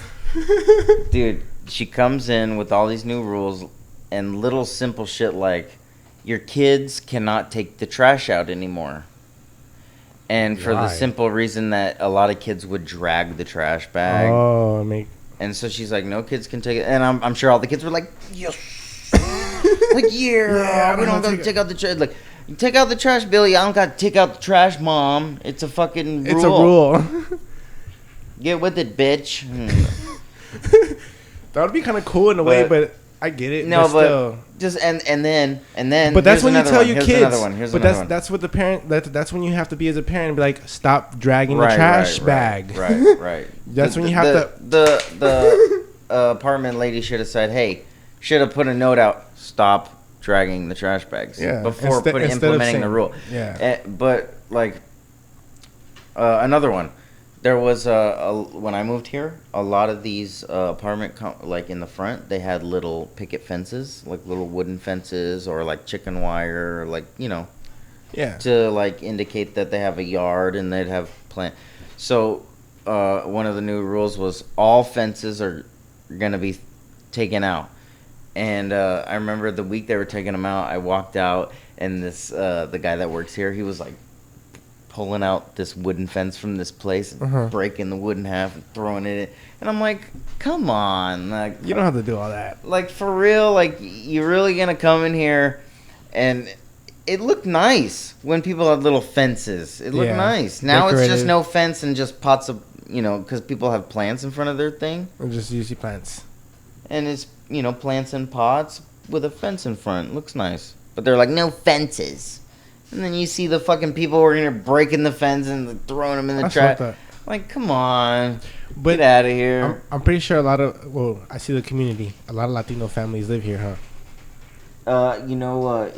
Speaker 1: Dude, she comes in with all these new rules and little simple shit like your kids cannot take the trash out anymore. And for the simple reason that a lot of kids would drag the trash bag.
Speaker 2: Oh,
Speaker 1: and so she's like, no kids can take it. And I'm sure all the kids were like, yes. Like, yeah, we don't got to take out the trash. Like, you take out the trash, Billy. I don't got to take out the trash, Mom. It's a fucking rule.
Speaker 2: It's a rule.
Speaker 1: Get with it, bitch.
Speaker 2: That would be kind of cool in a way, but I get it.
Speaker 1: No, but
Speaker 2: still.
Speaker 1: Just and then.
Speaker 2: But that's when you tell your kids.
Speaker 1: Here's
Speaker 2: but
Speaker 1: another one.
Speaker 2: That's what the parent. That's when you have to be as a parent. And be like, stop dragging the trash bag.
Speaker 1: Right.
Speaker 2: That's when you have to.
Speaker 1: The apartment lady should have said, "Hey, should have put a note out. Stop dragging the trash bags."
Speaker 2: Yeah.
Speaker 1: Before implementing the rule.
Speaker 2: Yeah.
Speaker 1: But like another one. There was when I moved here, a lot of these like in the front, they had little picket fences, like little wooden fences or like chicken wire, or like,
Speaker 2: yeah,
Speaker 1: to like indicate that they have a yard and they'd have plant. So one of the new rules was all fences are gonna be taken out. And I remember the week they were taking them out, I walked out and this the guy that works here, he was like pulling out this wooden fence from this place, breaking the wood in half and throwing it in. And I'm like, come on. Like,
Speaker 2: you don't have to do all that.
Speaker 1: Like, for real? Like, you're really going to come in here? And it looked nice when people had little fences. It looked nice. Now It's just no fence and just pots of, because people have plants in front of their thing.
Speaker 2: Or just usually plants.
Speaker 1: And it's, plants in pots with a fence in front. It looks nice. But they're like, no fences. And then you see the fucking people who are here breaking the fence and throwing them in the trash. Like, come on. Get out of here.
Speaker 2: I'm pretty sure I see the community. A lot of Latino families live here, huh?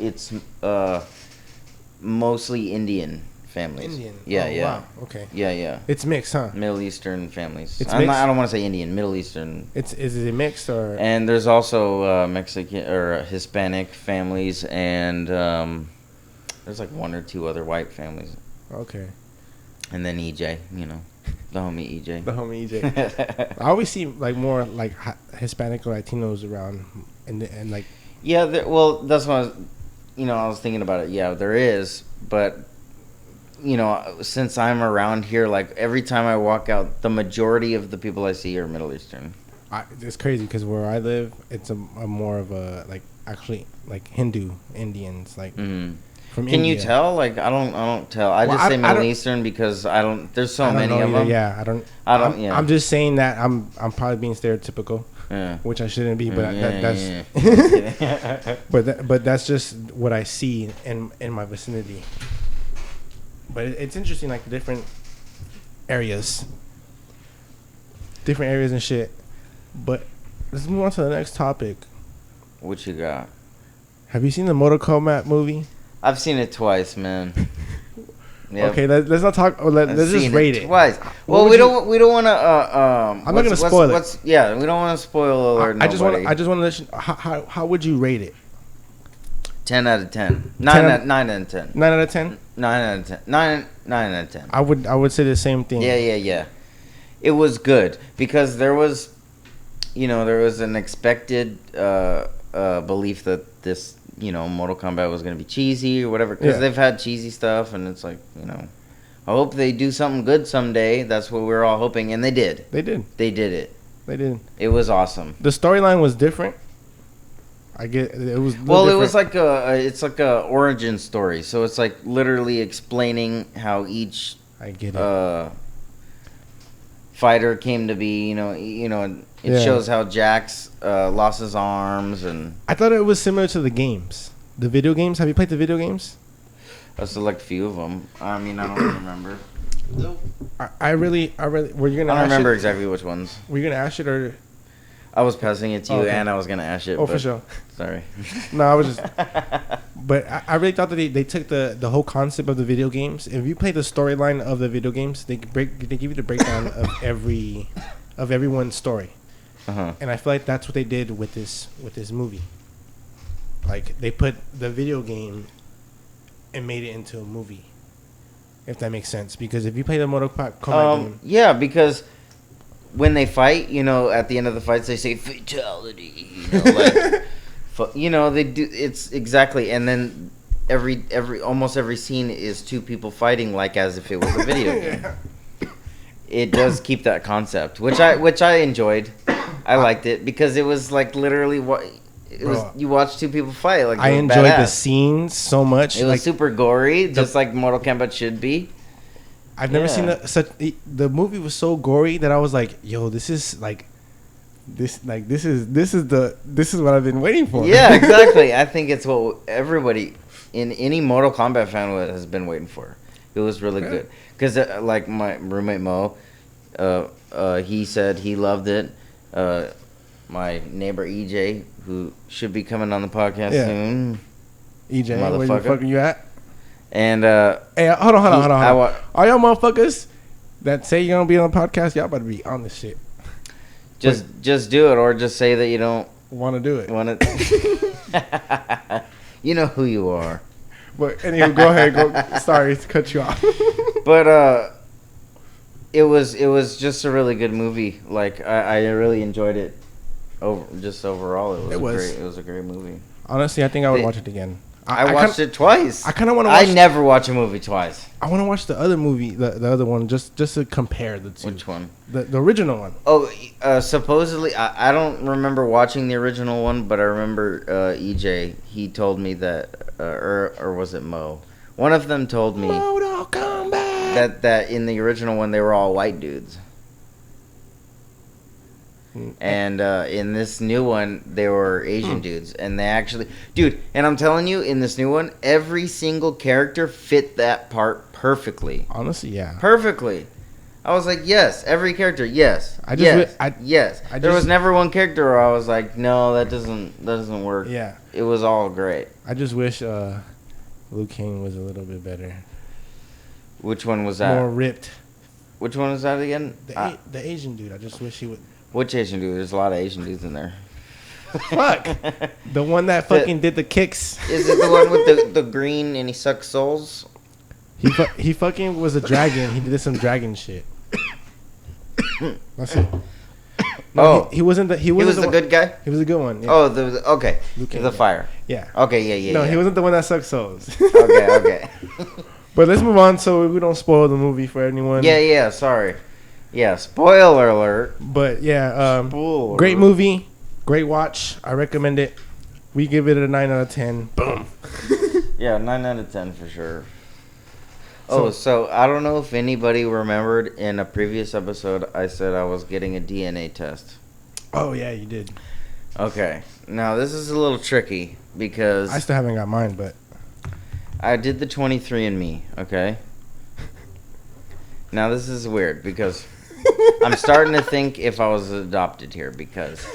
Speaker 1: It's mostly Indian families.
Speaker 2: Indian?
Speaker 1: Yeah.
Speaker 2: Wow. Okay.
Speaker 1: Yeah.
Speaker 2: It's mixed, huh?
Speaker 1: Middle Eastern families.
Speaker 2: It's mixed?
Speaker 1: I don't want to say Indian. Middle Eastern.
Speaker 2: Is it mixed or?
Speaker 1: And there's also Mexican or Hispanic families and... there's like one or two other white families.
Speaker 2: Okay.
Speaker 1: And then EJ, the homie EJ.
Speaker 2: The homie EJ. I always see like more like Hispanic or Latinos around, and like.
Speaker 1: Yeah, that's what I was thinking about it. Yeah, there is, but you know, since I'm around here, like every time I walk out, the majority of the people I see are Middle Eastern.
Speaker 2: It's crazy because where I live, it's a more of a like actually like Hindu Indians like from
Speaker 1: Can
Speaker 2: India.
Speaker 1: you tell? Like I don't tell. I just say Middle Eastern because I don't. There's so many of them.
Speaker 2: Yeah, I don't. Yeah. I'm just saying that I'm probably being stereotypical. Yeah. Which I shouldn't be, but that's but that's just what I see in my vicinity. But it's interesting, like different areas and shit. But let's move on to the next topic.
Speaker 1: What you got?
Speaker 2: Have you seen the Mortal Kombat movie?
Speaker 1: I've seen it twice, man. Yep.
Speaker 2: Okay, let's not talk. Let's just rate it
Speaker 1: twice. Well, we don't want to. I'm
Speaker 2: not gonna spoil it.
Speaker 1: Yeah, we don't want to spoil alert.
Speaker 2: I just want to listen. How would you rate it?
Speaker 1: 10 out of 10. 9 out of 10.
Speaker 2: 9 out of 10.
Speaker 1: 9 out of 10. 9 out of 10.
Speaker 2: I would say the same thing.
Speaker 1: Yeah. It was good because there was an expected belief that this, Mortal Kombat was going to be cheesy or whatever, because they've had cheesy stuff, and it's like, I hope they do something good someday. That's what we're all hoping, and they did. They did it. It was awesome.
Speaker 2: The storyline was different. I get it was.
Speaker 1: Well, different. It was like it's like a origin story, so it's like literally explaining how each fighter came to be. It shows how Jax lost his arms, and
Speaker 2: I thought it was similar to the games, the video games. Have you played the video games?
Speaker 1: A select few of them. I mean, I don't remember.
Speaker 2: I really. Were you gonna?
Speaker 1: I don't remember exactly which ones.
Speaker 2: Were you gonna ask it or?
Speaker 1: I was passing it to you, and I was gonna ask it.
Speaker 2: Oh, for sure.
Speaker 1: Sorry.
Speaker 2: No, I was just. But I really thought that they took the whole concept of the video games. If you play the storyline of the video games, they give you the breakdown of everyone's story. And I feel like that's what they did with this movie. Like they put the video game and made it into a movie. If that makes sense, because if you play the Mortal Kombat game,
Speaker 1: yeah, because when they fight, at the end of the fights, they say fatality. They do. It's exactly, and then almost every scene is two people fighting, like as if it was a video game. It does keep that concept, which I enjoyed. I liked it because it was like literally what it was. You watch two people fight. Like
Speaker 2: I enjoyed the scenes so much.
Speaker 1: It was super gory, just like Mortal Kombat should be.
Speaker 2: I've never seen the movie was so gory that I was like, yo, this is what I've been waiting for.
Speaker 1: Yeah, exactly. I think it's what everybody in any Mortal Kombat fan has been waiting for. It was really good because like my roommate Mo, he said he loved it. My neighbor EJ, who should be coming on the podcast soon.
Speaker 2: EJ, where the fuck are you at?
Speaker 1: And
Speaker 2: hey, hold on. Are y'all motherfuckers that say you're gonna be on the podcast? Y'all better be on this shit.
Speaker 1: Just do it, or just say that you don't
Speaker 2: want to do it.
Speaker 1: You know who you are.
Speaker 2: But anyway, go ahead. Sorry to cut you off.
Speaker 1: But it was just a really good movie. Like I really enjoyed it. Overall, it was a great movie.
Speaker 2: Honestly, I think I would watch it again.
Speaker 1: I watched it twice.
Speaker 2: I kind of want to watch.
Speaker 1: I never watch a movie twice.
Speaker 2: I want to watch the other movie, the other one, just to compare the two.
Speaker 1: Which one?
Speaker 2: The original one.
Speaker 1: Oh, supposedly, I don't remember watching the original one, but I remember EJ. He told me that, or was it Mo? One of them told me that in the original one they were all white dudes. And in this new one, they were Asian dudes. And they actually... Dude, and I'm telling you, in this new one, every single character fit that part perfectly.
Speaker 2: Honestly, yeah.
Speaker 1: Perfectly. I was like, yes. Every character, yes. Yes. There was never one character where I was like, no, that doesn't work.
Speaker 2: Yeah.
Speaker 1: It was all great.
Speaker 2: I just wish Liu Kang was a little bit better.
Speaker 1: Which one was that?
Speaker 2: More ripped.
Speaker 1: Which one was that again?
Speaker 2: The Asian dude. I just wish he would...
Speaker 1: Which Asian dude? There's a lot of Asian dudes in there.
Speaker 2: Fuck. The one that fucking did the kicks.
Speaker 1: Is it the one with the green and he sucks souls?
Speaker 2: He fucking was a dragon. He did some dragon shit. That's it. No, he wasn't the... He was
Speaker 1: the good guy?
Speaker 2: He was a good one. Yeah.
Speaker 1: Oh, okay. The fire.
Speaker 2: Yeah.
Speaker 1: Okay, yeah.
Speaker 2: No, he wasn't the one that sucks souls.
Speaker 1: Okay.
Speaker 2: But let's move on so we don't spoil the movie for anyone.
Speaker 1: Yeah. Sorry. Yeah. Spoiler alert.
Speaker 2: But yeah,
Speaker 1: Spoiler.
Speaker 2: great movie, great watch. I recommend it. We give it a 9 out of 10. Boom.
Speaker 1: Yeah, 9 out of 10 for sure. So I don't know if anybody remembered in a previous episode I said I was getting a DNA test.
Speaker 2: Oh yeah, you did.
Speaker 1: Okay. Now this is a little tricky because
Speaker 2: I still haven't got mine, but
Speaker 1: I did the 23andMe, okay? Now this is weird because I'm starting to think if I was adopted here because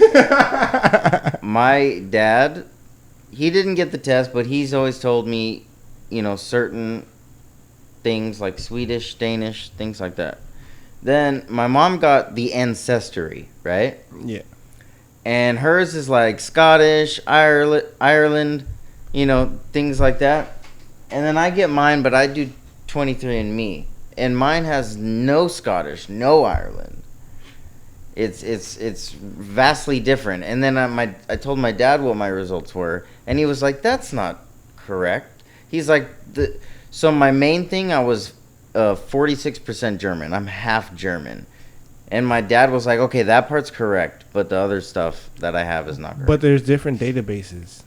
Speaker 1: my dad, he didn't get the test, but he's always told me, certain things like Swedish, Danish, things like that. Then my mom got the ancestry, right?
Speaker 2: yeah.
Speaker 1: And hers is like Scottish, Ireland, things like that. And then I get mine, but I do 23andMe. And mine has no Scottish, no Ireland. It's vastly different. And then I told my dad what my results were, and he was like, "That's not correct." He's like, So my main thing, I was 46% German. I'm half German. And my dad was like, "Okay, that part's correct, but the other stuff that I have is not correct."
Speaker 2: But there's different databases.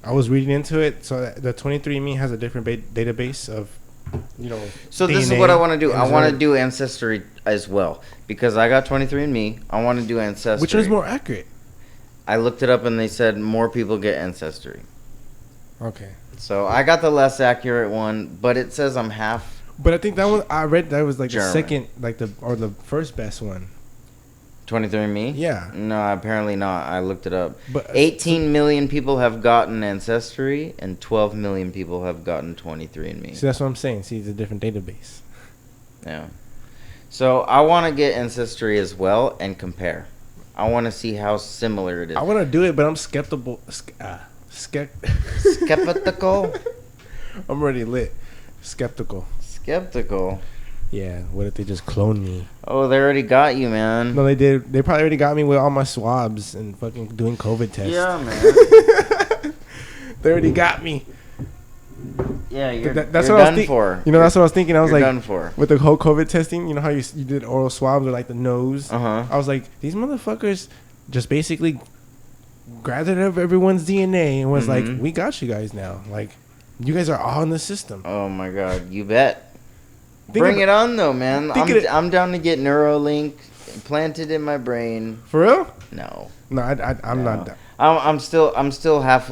Speaker 2: I was reading into it, so the 23andMe has a different database of,
Speaker 1: So
Speaker 2: DNA.
Speaker 1: this is what I want to do. I want to do Ancestry as well because I got 23andMe. I want to do Ancestry.
Speaker 2: Which one's more accurate?
Speaker 1: I looked it up and they said more people get Ancestry.
Speaker 2: Okay.
Speaker 1: So I got the less accurate one, but it says I'm half.
Speaker 2: But I think that one I read that was like
Speaker 1: German.
Speaker 2: the second, the first best one.
Speaker 1: 23andMe?
Speaker 2: Yeah.
Speaker 1: No, apparently not. I looked it up.
Speaker 2: But
Speaker 1: 18 million people have gotten Ancestry, and 12 million people have gotten 23andMe.
Speaker 2: See, that's what I'm saying. See, it's a different database.
Speaker 1: Yeah. So I want to get Ancestry as well and compare. I want to see how similar it is.
Speaker 2: I want to do it, but I'm skeptical.
Speaker 1: Skeptical?
Speaker 2: I'm already lit. Skeptical.
Speaker 1: Skeptical?
Speaker 2: Yeah. What if they just clone me?
Speaker 1: Oh, they already got you, man.
Speaker 2: No, they did. They probably already got me with all my swabs and fucking doing COVID tests.
Speaker 1: Yeah, man.
Speaker 2: They already got me.
Speaker 1: Yeah, you're
Speaker 2: That's
Speaker 1: you're
Speaker 2: what
Speaker 1: done for.
Speaker 2: That's what I was thinking. I was
Speaker 1: You're
Speaker 2: like,
Speaker 1: done for.
Speaker 2: with the whole COVID testing, you know how you did oral swabs or like the nose?
Speaker 1: Uh-huh.
Speaker 2: I was like, these motherfuckers just basically gathered up everyone's DNA and was like, we got you guys now. Like, you guys are all in the system.
Speaker 1: Oh, my God. You bet. Bring it on, though, man. I'm down to get Neuralink implanted in my brain.
Speaker 2: For real?
Speaker 1: No.
Speaker 2: No, I'm not down.
Speaker 1: I'm still half...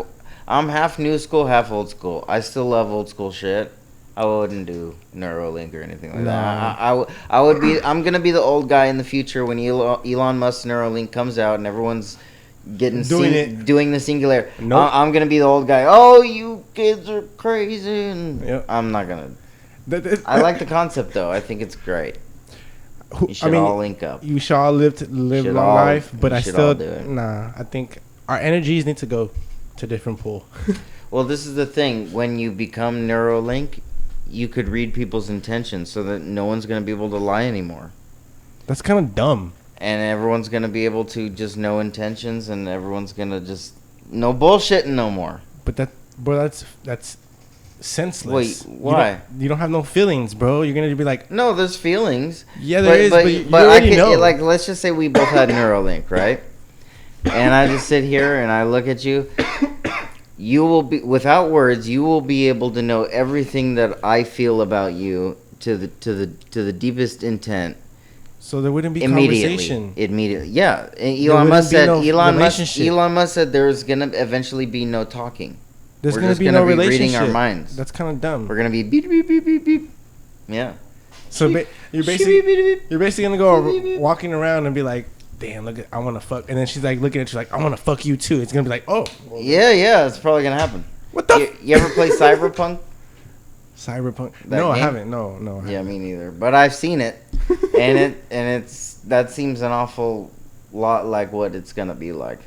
Speaker 1: I'm half new school, half old school. I still love old school shit. I wouldn't do Neuralink or anything like that. I would be. I'm gonna be the old guy in the future when Elon Musk's Neuralink comes out and everyone's doing the singular.
Speaker 2: Nope.
Speaker 1: I'm gonna be the old guy. Oh, you kids are crazy. And
Speaker 2: Yep.
Speaker 1: I'm not gonna. I like the concept though. I think it's great. You should all link up.
Speaker 2: You should all live long life, but I still do it. Nah. I think our energies need to go to different pool.
Speaker 1: Well, this is the thing. When you become Neuralink, you could read people's intentions so that no one's going to be able to lie anymore.
Speaker 2: That's kind of dumb.
Speaker 1: And everyone's going to be able to just know intentions, and everyone's going to just no bullshitting no more.
Speaker 2: But that's senseless.
Speaker 1: Wait, why?
Speaker 2: You don't have no feelings, bro. You're going to be like...
Speaker 1: No, there's feelings.
Speaker 2: Yeah, there is, but you already know.
Speaker 1: Like, let's just say we both had Neuralink, right? And I just sit here and I look at you. You will be, without words, you will be able to know everything that I feel about you to the deepest intent.
Speaker 2: So there wouldn't be
Speaker 1: conversation. Immediately, yeah. Elon Musk said there's gonna eventually be no talking.
Speaker 2: There's gonna be no relationship.
Speaker 1: Reading our minds.
Speaker 2: That's kind of dumb.
Speaker 1: We're gonna be beep beep beep beep beep. Yeah.
Speaker 2: So you're basically gonna go walking around and be like, damn, look, I want to fuck. And then she's like looking at you like, I want to fuck you too. It's going to be like, oh. Well,
Speaker 1: yeah, it's probably going to happen.
Speaker 2: What the?
Speaker 1: You ever play Cyberpunk?
Speaker 2: Cyberpunk?
Speaker 1: No,
Speaker 2: I haven't. No.
Speaker 1: Yeah, me neither. But I've seen it. and that seems an awful lot like what it's going to be like.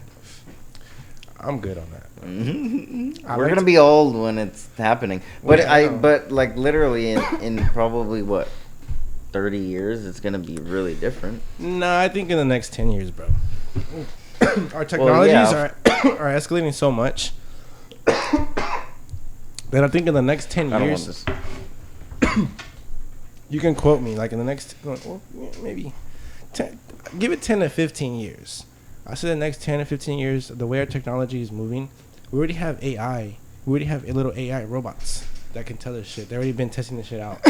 Speaker 2: I'm good on that.
Speaker 1: We're going to be old when it's happening. But like literally in probably what? 30 years, it's going to be really different.
Speaker 2: No, I think in the next 10 years, bro. Our technologies are escalating so much that I think in the next 10 years... You can quote me like in the next, well, maybe 10, give it 10 to 15 years. I say the next 10 to 15 years, the way our technology is moving, we already have AI. We already have little AI robots that can tell us shit. They already been testing this shit out.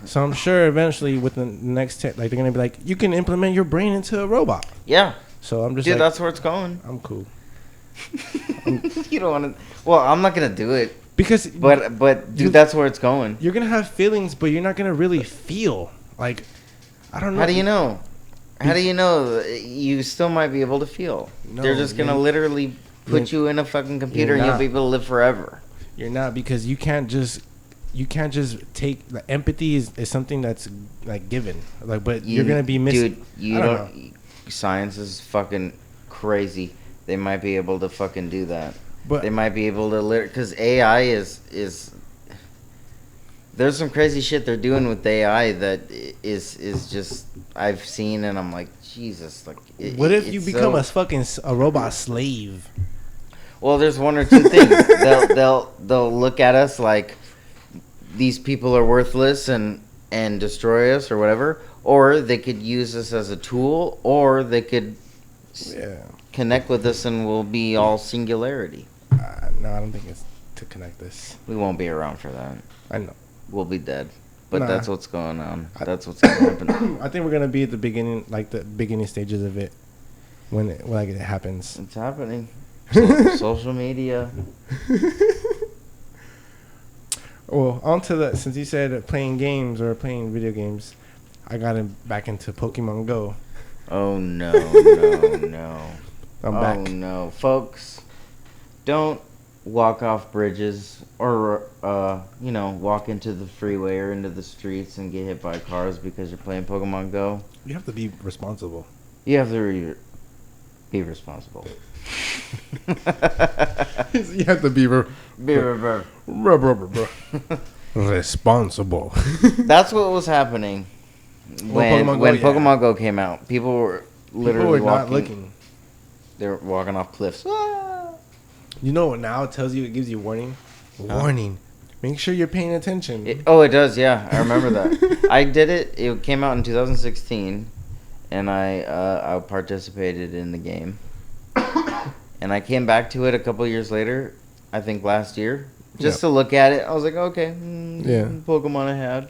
Speaker 2: So I'm sure eventually with the next like they're gonna be like, you can implement your brain into a robot.
Speaker 1: Yeah.
Speaker 2: So I'm just
Speaker 1: Dude,
Speaker 2: like,
Speaker 1: that's where it's going.
Speaker 2: I'm cool.
Speaker 1: You don't want to. Well, I'm not gonna do it.
Speaker 2: Because
Speaker 1: But dude, that's where it's going.
Speaker 2: You're gonna have feelings, but you're not gonna really feel. Like, I don't know.
Speaker 1: How do you know? How do you know? You still might be able to feel.
Speaker 2: No,
Speaker 1: They're just gonna literally put you in a fucking computer and you'll be able to live forever.
Speaker 2: You're not, because you can't just take the empathy is something that's like given. Like, but you're gonna be missing.
Speaker 1: Dude, you don't. Science is fucking crazy. They might be able to fucking do that. But they might be able to because AI is there's some crazy shit they're doing with AI that is just I've seen, and I'm like, Jesus, like
Speaker 2: what if you become a robot slave?
Speaker 1: Well, there's one or two things. they'll look at us like these people are worthless and destroy us or whatever, or they could use us as a tool, or they could connect with us and we'll be all singularity.
Speaker 2: No, I don't think it's to connect this.
Speaker 1: We won't be around for that.
Speaker 2: I know.
Speaker 1: We'll be dead. But that's what's going on. That's what's going to happen.
Speaker 2: I think we're going to be at the beginning, like the beginning stages of it when it happens.
Speaker 1: It's happening. Social media.
Speaker 2: Well, on to that. Since you said playing games or playing video games, I got back into Pokemon Go.
Speaker 1: Oh, no, no.
Speaker 2: I'm back.
Speaker 1: Oh, no. Folks, don't walk off bridges or, walk into the freeway or into the streets and get hit by cars because you're playing Pokemon Go.
Speaker 2: You have to be responsible.
Speaker 1: You have to be responsible.
Speaker 2: You have to be responsible.
Speaker 1: That's what was happening when Pokemon Go came out. People were literally
Speaker 2: not looking.
Speaker 1: They were walking off cliffs.
Speaker 2: You know what now it tells you? It gives you warning. Warning. Make sure you're paying attention.
Speaker 1: It does, yeah. I remember that. I did it. It came out in 2016, and I participated in the game. And I came back to it a couple years later, I think last year, just to look at it. I was like, okay, Pokemon I had.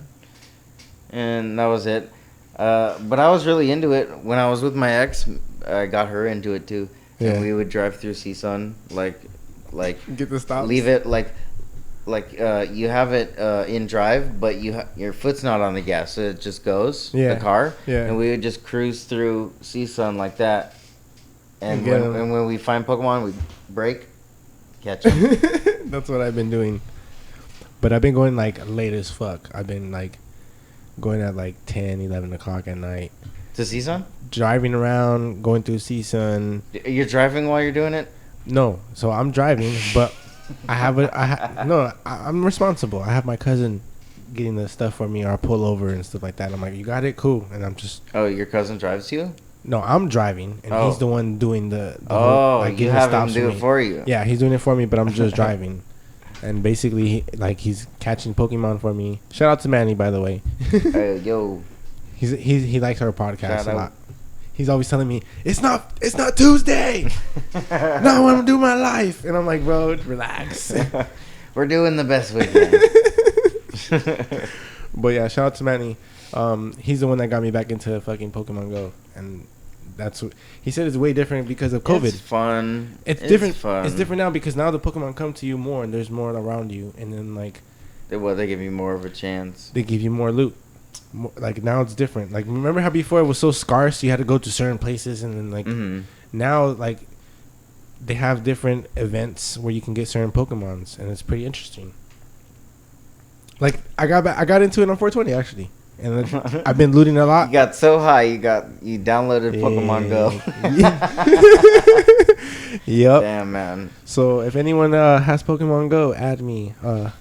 Speaker 1: And that was it. But I was really into it. When I was with my ex, I got her into it too. Yeah. And we would drive through CSUN, like
Speaker 2: get the stops.
Speaker 1: Leave it like you have it in drive, but your foot's not on the gas, so it just goes the car. Yeah. And we would just cruise through CSUN like that. And when we find Pokemon, we brake, catch them.
Speaker 2: That's what I've been doing. But I've been going like late as fuck. I've been like going at like 10, 11 o'clock at night.
Speaker 1: To CSUN?
Speaker 2: Driving around, going through CSUN.
Speaker 1: You're driving while you're doing it?
Speaker 2: No. So I'm driving, but I'm responsible. I have my cousin getting the stuff for me, or I pull over and stuff like that. I'm like, you got it? Cool. And I'm just...
Speaker 1: Oh, your cousin drives you?
Speaker 2: No, I'm driving, and he's the one doing the
Speaker 1: you have him do it for you.
Speaker 2: Yeah, he's doing it for me, but I'm just driving. And basically, he's catching Pokemon for me. Shout out to Manny, by the way.
Speaker 1: Hey, yo.
Speaker 2: He likes our podcast a lot. He's always telling me, it's not Tuesday. No, I want to do my life. And I'm like, bro, relax.
Speaker 1: We're doing the best we can.
Speaker 2: But yeah, shout out to Manny. He's the one that got me back into fucking Pokemon Go, and that's what he said. It's way different because of COVID.
Speaker 1: It's fun.
Speaker 2: It's different. Fun. It's different now because now the Pokemon come to you more, and there's more around you, and then like
Speaker 1: they give you more of a chance.
Speaker 2: They give you more loot. Like now it's different. Like remember how before it was so scarce, you had to go to certain places, and then like now like they have different events where you can get certain Pokemons, and it's pretty interesting. Like I got into it on 420 actually. And I've been looting a lot.
Speaker 1: You got so high, you downloaded Pokemon Go.
Speaker 2: Yep.
Speaker 1: Damn, man.
Speaker 2: So if anyone has Pokemon Go, add me. I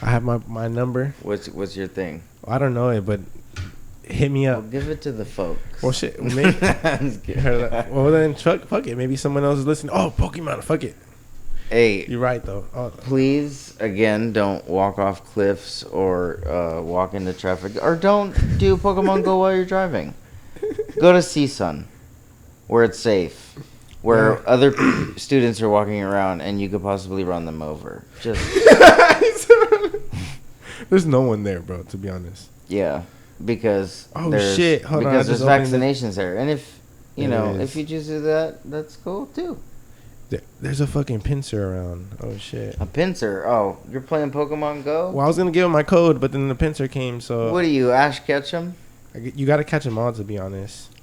Speaker 2: have my number.
Speaker 1: What's your thing?
Speaker 2: I don't know it, but hit me up.
Speaker 1: Well, give it to the folks.
Speaker 2: Well, shit. Well, then fuck it. Maybe someone else is listening. Oh, Pokemon, fuck it.
Speaker 1: Hey,
Speaker 2: You're right though. Oh,
Speaker 1: please, again, don't walk off cliffs or walk into traffic. Or don't do Pokemon Go while you're driving. Go to CSUN, where it's safe. Where other students are walking around and you could possibly run them over. Just
Speaker 2: there's no one there, bro. To be honest.
Speaker 1: yeah, because
Speaker 2: shit! Hold on,
Speaker 1: because there's vaccinations there, and if if you just do that, that's cool too.
Speaker 2: There's a fucking pincer around. Oh shit!
Speaker 1: A pincer? Oh, you're playing Pokemon Go?
Speaker 2: Well, I was gonna give him my code, but then the pincer came. So
Speaker 1: what are you, Ash Ketchum?
Speaker 2: You gotta catch them all, to be honest.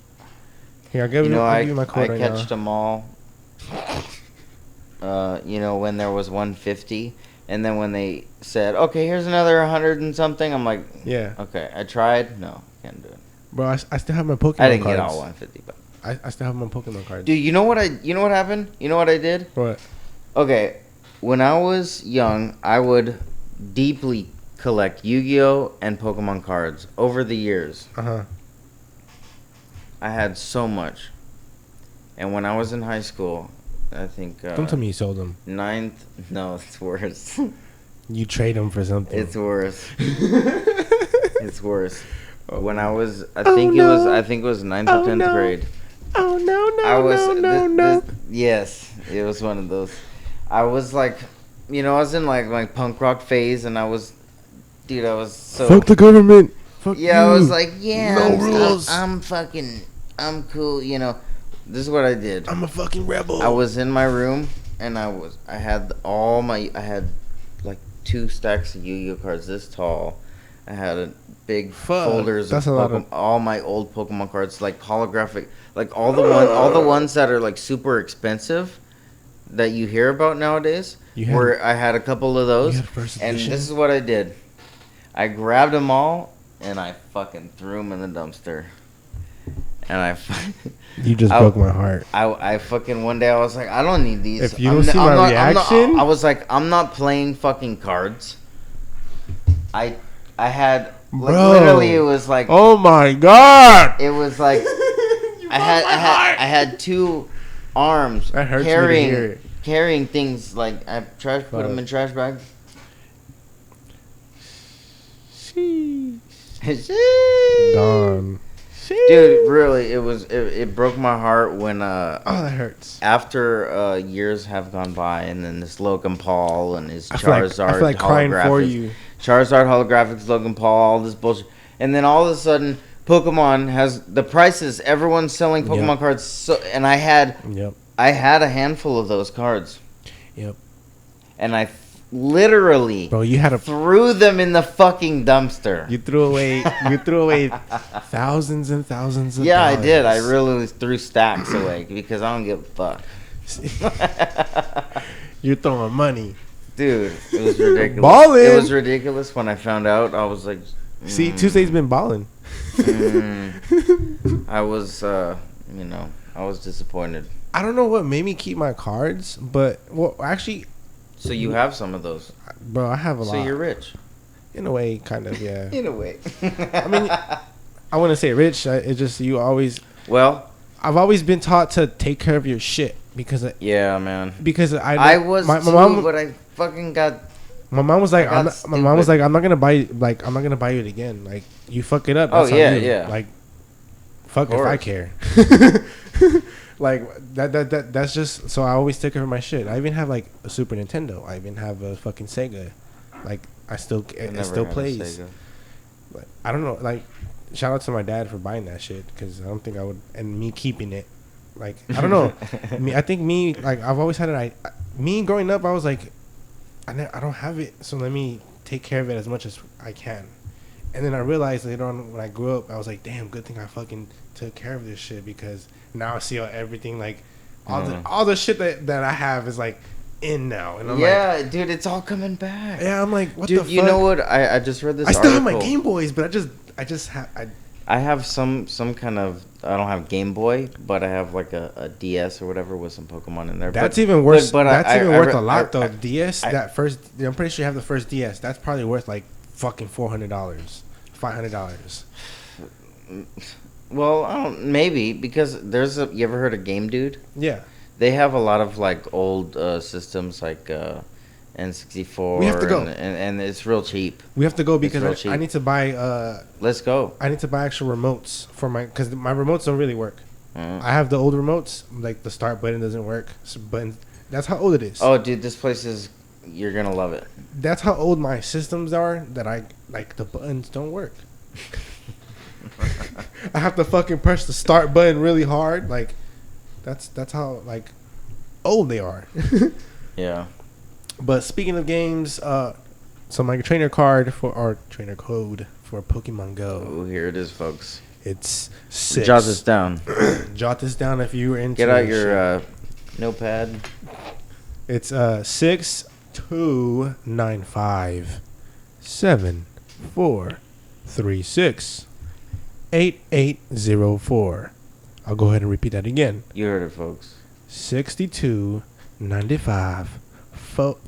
Speaker 2: Here, I'll give you my code right now.
Speaker 1: I catched them all. When there was 150, and then when they said, "Okay, here's another 100 and something," I'm like,
Speaker 2: "Yeah,
Speaker 1: okay." I tried. No, can't do it.
Speaker 2: Bro, I still have my Pokemon cards.
Speaker 1: I didn't get all 150, but
Speaker 2: I still have my Pokemon cards.
Speaker 1: Dude, you know what happened? You know what I did?
Speaker 2: What?
Speaker 1: Okay, when I was young, I would deeply collect Yu-Gi-Oh and Pokemon cards over the years. I had so much. And when I was in high school, I think...
Speaker 2: don't tell me you sold them.
Speaker 1: 9th... No, it's worse.
Speaker 2: You trade them for something.
Speaker 1: It's worse. It's worse. When I was... I think it was 9th or 10th grade.
Speaker 2: Oh, no.
Speaker 1: Yes, it was one of those. I was like... I was in like punk rock phase, and I was... Dude, I was so...
Speaker 2: Fuck the government. Fuck
Speaker 1: yeah,
Speaker 2: you.
Speaker 1: I was like, yeah,
Speaker 2: no rules.
Speaker 1: I'm cool, This is what I did.
Speaker 2: I'm a fucking rebel.
Speaker 1: I was in my room, and I had like 2 stacks of Yu-Gi-Oh cards this tall. I had a big folders of all my old Pokemon cards, like holographic, like all the ones that are like super expensive that you hear about nowadays. I had a couple of those, and this is what I did. I grabbed them all, and I fucking threw them in the dumpster. And
Speaker 2: you just broke my heart.
Speaker 1: I fucking one day I was like, I don't need these.
Speaker 2: If you don't see my reaction,
Speaker 1: I was like, I'm not playing fucking cards. I had like literally it was like,
Speaker 2: oh my god,
Speaker 1: it was like I had 2 arms carrying things, like I put them in trash bags.
Speaker 2: Gone.
Speaker 1: Dude, really, it broke my heart when
Speaker 2: that hurts.
Speaker 1: After years have gone by, and then this Logan Paul and his Charizard
Speaker 2: I feel like crying for you.
Speaker 1: Charizard holographics, Logan Paul, all this bullshit, and then all of a sudden, Pokemon has the prices. Everyone's selling Pokemon cards, and I had a handful of those cards.
Speaker 2: Yep.
Speaker 1: And I literally,
Speaker 2: bro, you
Speaker 1: threw them in the fucking dumpster.
Speaker 2: You threw away thousands and thousands of dollars.
Speaker 1: I did. I really threw stacks away because I don't give a fuck.
Speaker 2: You're throwing money.
Speaker 1: Dude, it was ridiculous.
Speaker 2: Ballin'.
Speaker 1: It was ridiculous when I found out. I was like,
Speaker 2: see, Tuesday's been balling.
Speaker 1: I was, I was disappointed.
Speaker 2: I don't know what made me keep my cards, but actually.
Speaker 1: So you have some of those,
Speaker 2: bro? I have a lot.
Speaker 1: So you're rich,
Speaker 2: in a way, kind of, yeah.
Speaker 1: In a way.
Speaker 2: I mean, I wouldn't say rich. It's just you always.
Speaker 1: Well,
Speaker 2: I've always been taught to take care of your shit because.
Speaker 1: Yeah, man.
Speaker 2: Because
Speaker 1: I was my mom, but I fucking got.
Speaker 2: My mom was like, I'm not gonna buy it again. Like, you fuck it up.
Speaker 1: That's yeah.
Speaker 2: Like, fuck if I care. Like that's just so I always take care of my shit. I even have like a Super Nintendo. I even have a fucking Sega. Like it still plays. But I don't know. Like, shout out to my dad for buying that shit because I don't think I would, and me keeping it. Like, I don't know. I've always had it. Me growing up, I was like, I don't have it, so let me take care of it as much as I can. And then I realized later on when I grew up, I was like, damn, good thing I fucking took care of this shit because now I see everything, like all the shit that I have is like in now, and I'm like,
Speaker 1: dude, it's all coming back.
Speaker 2: Yeah, I'm like, what
Speaker 1: dude,
Speaker 2: the fuck?
Speaker 1: You know what? I just read this.
Speaker 2: I still have my Game Boys, but I
Speaker 1: have some kind of. I don't have Game Boy, but I have like a DS or whatever with some Pokemon in there.
Speaker 2: That's even worse. But that's even worth a lot though. DS, I'm pretty sure you have the first DS. That's probably worth like fucking $400, $500.
Speaker 1: Well, maybe because you ever heard of Game Dude?
Speaker 2: Yeah.
Speaker 1: They have a lot of like old systems like N64.
Speaker 2: We have to go.
Speaker 1: And it's real cheap.
Speaker 2: We have to go
Speaker 1: It's real
Speaker 2: because
Speaker 1: cheap.
Speaker 2: I need to buy.
Speaker 1: Let's go.
Speaker 2: I need to buy actual remotes for because my remotes don't really work.
Speaker 1: Mm.
Speaker 2: I have the old remotes, like the start button doesn't work. But that's how old it is.
Speaker 1: Oh, dude, this place is. You're gonna love it.
Speaker 2: That's how old my systems are. That I like the buttons don't work. I have to fucking press the start button really hard. Like, that's how like old they are.
Speaker 1: Yeah.
Speaker 2: But speaking of games, so my trainer card for our trainer code for Pokemon Go.
Speaker 1: Oh, here it is, folks.
Speaker 2: It's 6.
Speaker 1: Jot this down.
Speaker 2: Jot this down if you were into.
Speaker 1: Get out your notepad.
Speaker 2: It's 6295 7436 8804. I'll go ahead and repeat that again.
Speaker 1: You heard it, folks.
Speaker 2: 6295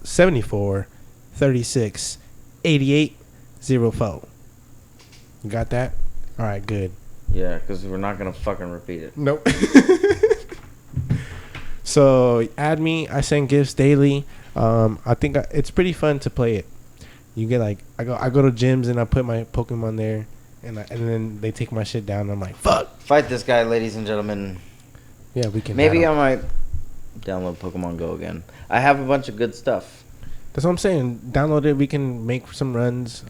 Speaker 2: 74 36 8804. You got that? All right, good.
Speaker 1: Yeah, because we're not gonna fucking repeat it.
Speaker 2: Nope. So add me. I send gifts daily. I think it's pretty fun to play it. You get like I go to gyms and I put my Pokemon there, and then they take my shit down. And I'm like, fuck.
Speaker 1: Fight this guy, ladies and gentlemen.
Speaker 2: Yeah, we can.
Speaker 1: Maybe I might download Pokemon Go again. I have a bunch of good stuff.
Speaker 2: That's what I'm saying. Download it. We can make some runs.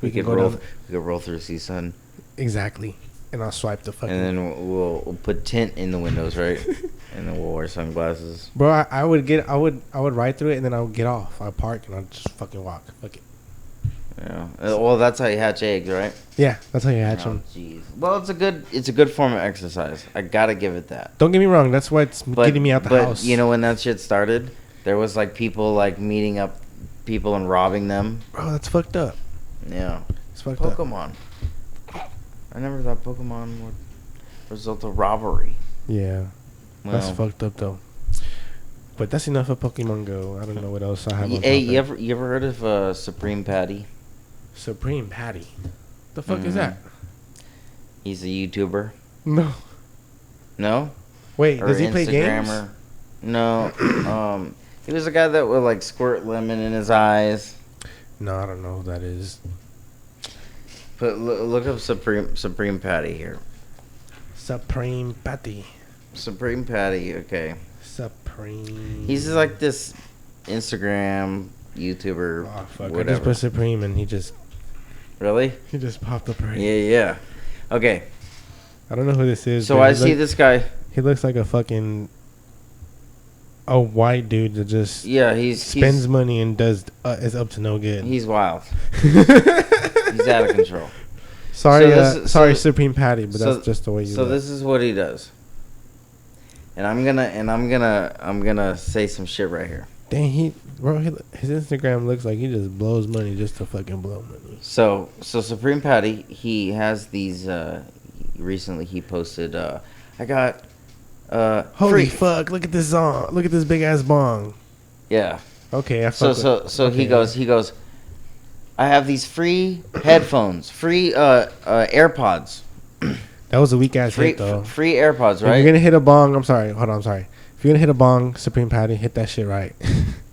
Speaker 1: We could roll. We could roll through CSUN.
Speaker 2: Exactly. And I'll swipe the fucking.
Speaker 1: And then we'll put tint in the windows, right? And then we'll wear sunglasses.
Speaker 2: Bro, I would ride through it and then I would get off. I'd park and I'd just fucking walk. Fuck it.
Speaker 1: Yeah. Well, that's how you hatch eggs, right?
Speaker 2: Yeah, that's how you hatch them.
Speaker 1: Jeez. Well, it's a good form of exercise. I gotta give it that.
Speaker 2: Don't get me wrong. That's why it's getting me out the house.
Speaker 1: But you know when that shit started, there was like people like meeting up people and robbing them.
Speaker 2: Bro, that's fucked up.
Speaker 1: Yeah.
Speaker 2: It's fucked up.
Speaker 1: Pokemon. I never thought Pokemon would result of robbery.
Speaker 2: Yeah.
Speaker 1: Well,
Speaker 2: That's fucked up though. But that's enough of Pokemon Go. I don't know what else I have.
Speaker 1: Hey, you ever heard of Supreme Patty?
Speaker 2: Supreme Patty. The fuck is that?
Speaker 1: He's a YouTuber.
Speaker 2: No.
Speaker 1: No?
Speaker 2: Wait,
Speaker 1: Or
Speaker 2: does he play games?
Speaker 1: Instagrammer. No. He was a guy that would like squirt lemon in his eyes.
Speaker 2: No, I don't know who that is.
Speaker 1: But look up Supreme Patty here.
Speaker 2: Supreme Patty.
Speaker 1: Supreme Patty, okay.
Speaker 2: Supreme.
Speaker 1: He's like this Instagram YouTuber.
Speaker 2: Oh fuck!
Speaker 1: Whatever.
Speaker 2: I just put Supreme and he just
Speaker 1: Really?
Speaker 2: popped up right.
Speaker 1: Yeah. Okay.
Speaker 2: I don't know who this is.
Speaker 1: So I see this guy.
Speaker 2: He looks like a white dude that just
Speaker 1: He's
Speaker 2: spends money and is up to no good.
Speaker 1: He's wild. He's out of control.
Speaker 2: Sorry, Supreme Patty, but that's just the way you.
Speaker 1: So
Speaker 2: look.
Speaker 1: this is what he does. And I'm gonna say some shit right here.
Speaker 2: Dang, his Instagram looks like he just blows money just to fucking blow money.
Speaker 1: So Supreme Patty, he has these. Recently, he posted. I got.
Speaker 2: Holy fuck! Look at this song. Look at this big ass bong.
Speaker 1: Yeah.
Speaker 2: Okay.
Speaker 1: So
Speaker 2: okay.
Speaker 1: he goes. I have these free headphones, free AirPods.
Speaker 2: That was a weak ass hit though.
Speaker 1: Free AirPods, right?
Speaker 2: If you're gonna hit a bong, I'm sorry. Hold on, I'm sorry. If you're gonna hit a bong, Supreme Patty, hit that shit right.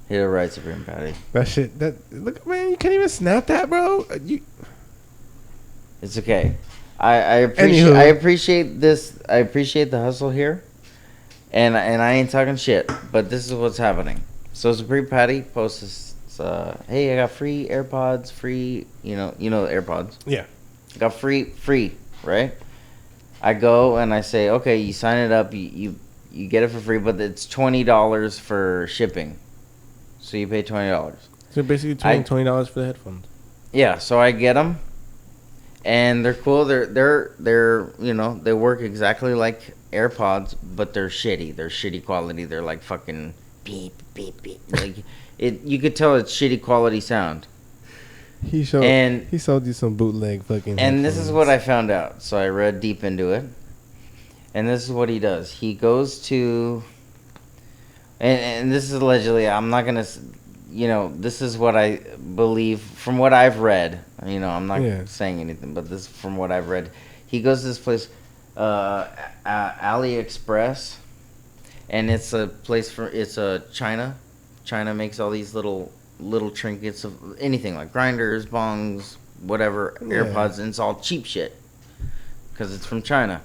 Speaker 1: Hit it right, Supreme Patty.
Speaker 2: That shit. Look, man, you can't even snap that, bro.
Speaker 1: It's okay. I appreciate this. I appreciate the hustle here, and I ain't talking shit. But this is what's happening. So Supreme Patty posts this. Hey, I got free AirPods. Free, you know the AirPods.
Speaker 2: Yeah.
Speaker 1: I got free, right? I go and I say, okay, you sign it up. You get it for free, but it's $20 for shipping. So you pay $20.
Speaker 2: So basically, $20 for the headphones.
Speaker 1: Yeah. So I get them. And they're cool. They're they work exactly like AirPods, but they're shitty. They're shitty quality. They're like fucking beep beep beep. Like you could tell it's shitty quality sound.
Speaker 2: He sold you some bootleg fucking.
Speaker 1: And
Speaker 2: headphones.
Speaker 1: This is what I found out. So I read deep into it. And this is what he does. He goes to and this is allegedly, I'm not going to this is what I believe from what I've read. I'm not saying anything, but this is from what I've read. He goes to this place, AliExpress, and it's a place for China. China makes all these little trinkets of anything like grinders, bongs, whatever, AirPods, and it's all cheap shit because it's from China.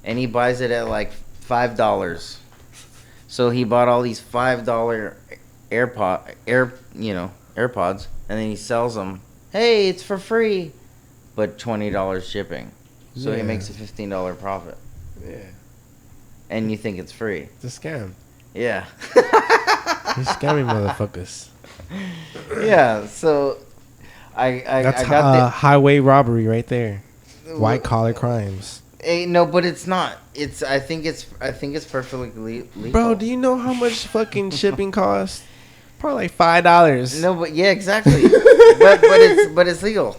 Speaker 1: And he buys it at like $5. So he bought all these $5 AirPods, and then he sells them. Hey, it's for free, but $20 shipping. So he makes a $15 profit.
Speaker 2: Yeah.
Speaker 1: And you think it's free?
Speaker 2: It's a scam.
Speaker 1: Yeah.
Speaker 2: He's scamming motherfuckers.
Speaker 1: Yeah. So
Speaker 2: That's
Speaker 1: I got
Speaker 2: highway robbery right there. White collar crimes.
Speaker 1: No, but it's not. I think it's perfectly legal.
Speaker 2: Bro, do you know how much fucking shipping costs? Probably like $5.
Speaker 1: No, but yeah, exactly. but it's legal.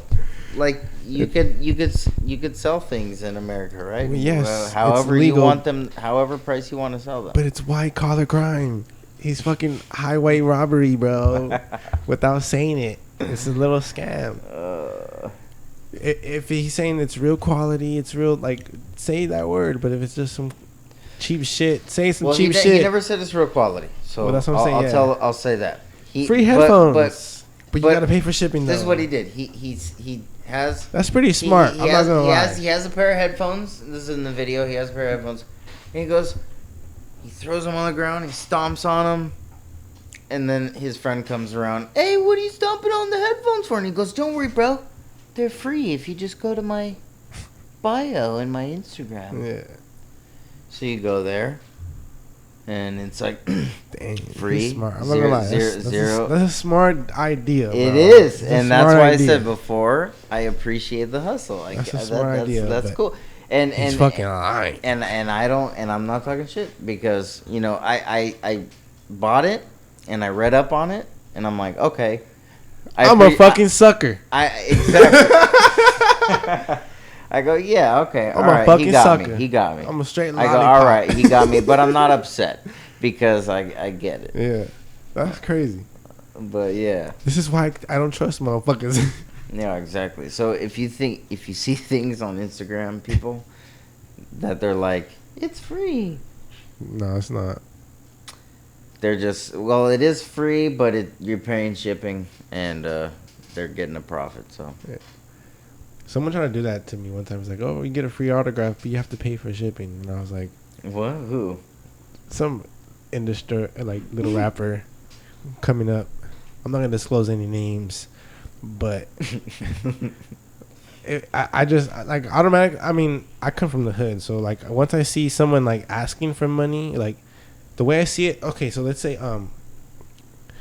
Speaker 1: Like you could sell things in America, right?
Speaker 2: Well, yes,
Speaker 1: however
Speaker 2: it's
Speaker 1: you
Speaker 2: legal.
Speaker 1: want them, however price you want to sell them.
Speaker 2: But it's white collar crime. He's fucking highway robbery, bro. Without saying it, it's a little scam. If he's saying it's real quality, it's real, like, say that word. But if it's just some cheap shit, say some cheap shit.
Speaker 1: He never said it's real quality. So
Speaker 2: well, that's what I'm saying.
Speaker 1: I'll say that.
Speaker 2: Free headphones, but you gotta pay for shipping.
Speaker 1: This is what he did. He has.
Speaker 2: That's pretty smart. I'm not gonna lie.
Speaker 1: He has a pair of headphones. This is in the video. He has a pair of headphones, and he goes. He throws them on the ground. He stomps on them, and then his friend comes around. Hey, what are you stomping on the headphones for? And he goes, "Don't worry, bro. They're free if you just go to my bio in my Instagram."
Speaker 2: Yeah.
Speaker 1: So you go there, and it's like
Speaker 2: Dang,
Speaker 1: free.
Speaker 2: Smart. I'm not gonna lie. That's a smart idea. Bro.
Speaker 1: It is, and that's why I said before. I appreciate the hustle.
Speaker 2: That's a smart idea.
Speaker 1: That's cool. And
Speaker 2: he's fucking lying.
Speaker 1: And I'm not talking shit because I bought it and I read up on it and I'm like, okay.
Speaker 2: I'm a fucking sucker.
Speaker 1: Exactly. I go, yeah, okay, all right.
Speaker 2: Fucking sucker.
Speaker 1: He got me.
Speaker 2: I'm a straight lollipop.
Speaker 1: I go, all right, he got me, but I'm not upset because I get it.
Speaker 2: Yeah, that's crazy.
Speaker 1: But yeah,
Speaker 2: this is why I don't trust motherfuckers.
Speaker 1: Yeah, exactly. So if you see things on Instagram, people, that they're like, it's free.
Speaker 2: No, it's not.
Speaker 1: They're just, well, it is free, but you're paying shipping, and they're getting a profit. So.
Speaker 2: Yeah. Someone tried to do that to me one time. It's like, oh, you get a free autograph, but you have to pay for shipping. And I was like,
Speaker 1: what? Who? Some
Speaker 2: industry, like, little rapper coming up. I'm not gonna disclose any names, but I just like automatic. I mean, I come from the hood, so like once I see someone like asking for money, like the way I see it. Okay, so let's say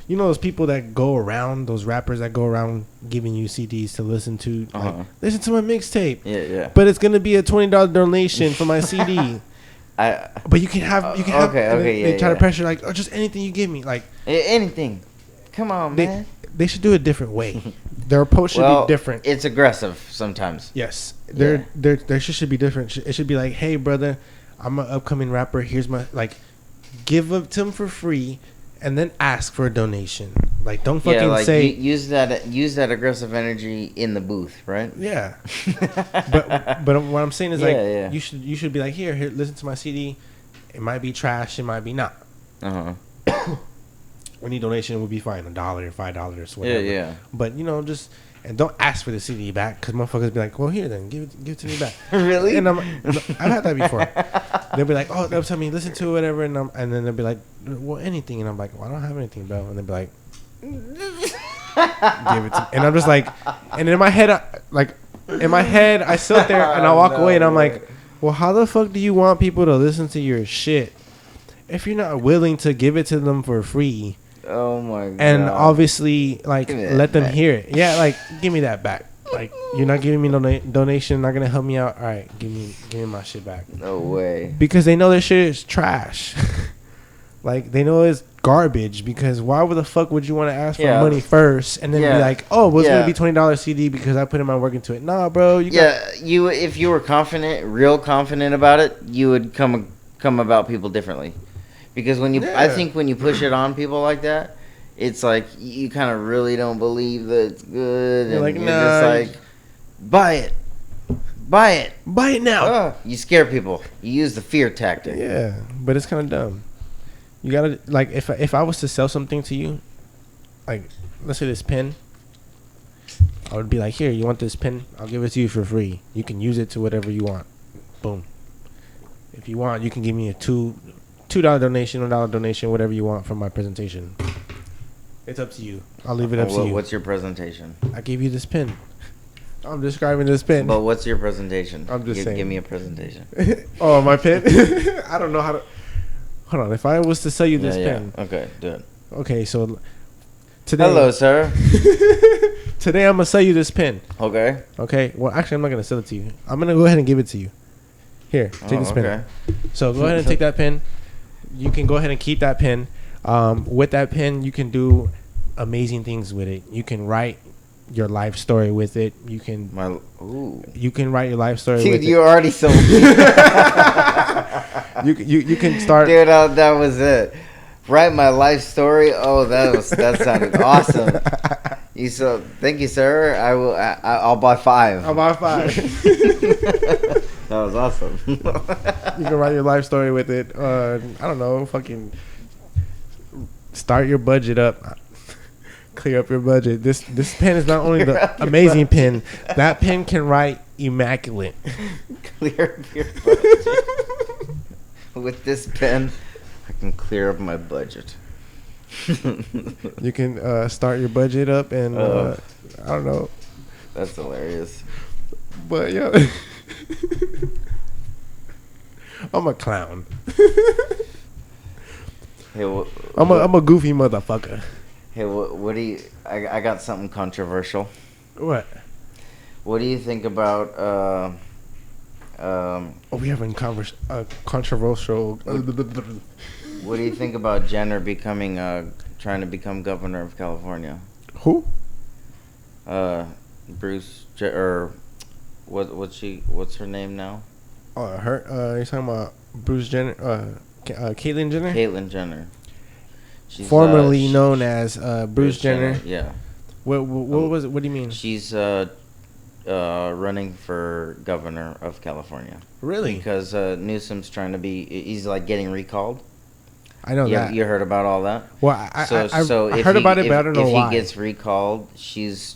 Speaker 2: you know those people that go around, those rappers that go around giving you CDs to listen to, like, listen to my mixtape.
Speaker 1: Yeah, yeah.
Speaker 2: But it's gonna be a $20 donation for my CD. But you can have
Speaker 1: okay,
Speaker 2: they try to pressure like, oh, just anything you give me, like
Speaker 1: anything. Come on, man.
Speaker 2: They should do it a different way. Their approach should be different.
Speaker 1: It's aggressive sometimes.
Speaker 2: Yes, their shit should be different. It should be like, hey, brother, I'm an upcoming rapper. Here's my, like, give it to him for free, and then ask for a donation. Like, don't fucking say
Speaker 1: use that aggressive energy in the booth, right?
Speaker 2: Yeah. but what I'm saying is you should be like, here, listen to my CD. It might be trash. It might be not. Any donation would be fine, $1, $5, whatever.
Speaker 1: Yeah.
Speaker 2: But just and don't ask for the CD back, because motherfuckers be like, well, here then, give it to me back.
Speaker 1: Really?
Speaker 2: And I've had that before. They'll be like, oh, they'll tell me listen to whatever, and then they'll be like, well, anything, and I'm like, well, I don't have anything, bro, and they'll be like, give it to me. And I'm just like, and in my head, I sit there and I walk away, and I'm like, well, how the fuck do you want people to listen to your shit if you're not willing to give it to them for free?
Speaker 1: Oh my god!
Speaker 2: And obviously, like, let them hear it. Yeah, like, give me that back. Like, you're not giving me no donation, not gonna help me out. All right, give me my shit back.
Speaker 1: No way.
Speaker 2: Because they know their shit is trash. Like, they know it's garbage. Because why would the fuck would you want to ask for money first and then be like, oh, well, it's gonna be $20 CD because I put in my work into it? Nah, bro.
Speaker 1: If you were real confident about it, you would come about people differently. Because I think when you push it on people like that, it's like you kind of really don't believe that it's good, and
Speaker 2: like,
Speaker 1: you're just like, buy it
Speaker 2: now.
Speaker 1: You scare people. You use the fear tactic.
Speaker 2: Yeah, but it's kind of dumb. You gotta like if I was to sell something to you, like let's say this pen, I would be like, here, you want this pen? I'll give it to you for free. You can use it to whatever you want. Boom. If you want, you can give me a $2 donation, $1 donation, whatever you want from my presentation. It's up to you. I'll leave it up to you.
Speaker 1: What's your presentation?
Speaker 2: I gave you this pen. I'm describing this pen.
Speaker 1: But what's your presentation?
Speaker 2: I'm just saying.
Speaker 1: Give me a presentation.
Speaker 2: Oh, my pen? I don't know how to. Hold on. If I was to sell you this pen.
Speaker 1: Okay, do it.
Speaker 2: Okay, so today.
Speaker 1: Hello, sir.
Speaker 2: Today I'm going to sell you this pen.
Speaker 1: Okay.
Speaker 2: Okay. Well, actually, I'm not going to sell it to you. I'm going to go ahead and give it to you. Here, take this pen. So go ahead and take that pen. You can go ahead and keep that pen. With that pen, you can do amazing things with it. You can write your life story with it. You can you can write your life story.
Speaker 1: Dude,
Speaker 2: with
Speaker 1: you
Speaker 2: it.
Speaker 1: already sold me.
Speaker 2: you can start.
Speaker 1: Dude, that was it. Write my life story. Oh, that sounded awesome. Thank you, sir. I'll buy 5.
Speaker 2: I'll buy 5.
Speaker 1: That was awesome.
Speaker 2: You can write your life story with it. I don't know, fucking start your budget up. Clear up your budget. This pen is not only the amazing pen. That pen can write immaculate.
Speaker 1: Clear up your budget. With this pen, I can clear up my budget.
Speaker 2: You can start your budget up and I don't know.
Speaker 1: That's hilarious.
Speaker 2: But yeah, I'm a clown.
Speaker 1: Hey,
Speaker 2: I'm a goofy motherfucker.
Speaker 1: Hey, what do you? I got something controversial.
Speaker 2: What?
Speaker 1: What do you think about
Speaker 2: we having controversial.
Speaker 1: What do you think about Jenner becoming trying to become governor of California?
Speaker 2: Who?
Speaker 1: What's her name now?
Speaker 2: You're talking about Bruce Jenner, Caitlyn Jenner?
Speaker 1: Caitlyn Jenner. She's,
Speaker 2: formerly known as Bruce Jenner.
Speaker 1: Yeah.
Speaker 2: What was it? What do you mean?
Speaker 1: She's running for governor of California.
Speaker 2: Really?
Speaker 1: Because Newsom's trying to he's like getting recalled.
Speaker 2: I know that.
Speaker 1: You heard about all that?
Speaker 2: Well, I heard about it, but I don't know why.
Speaker 1: If he gets recalled, she's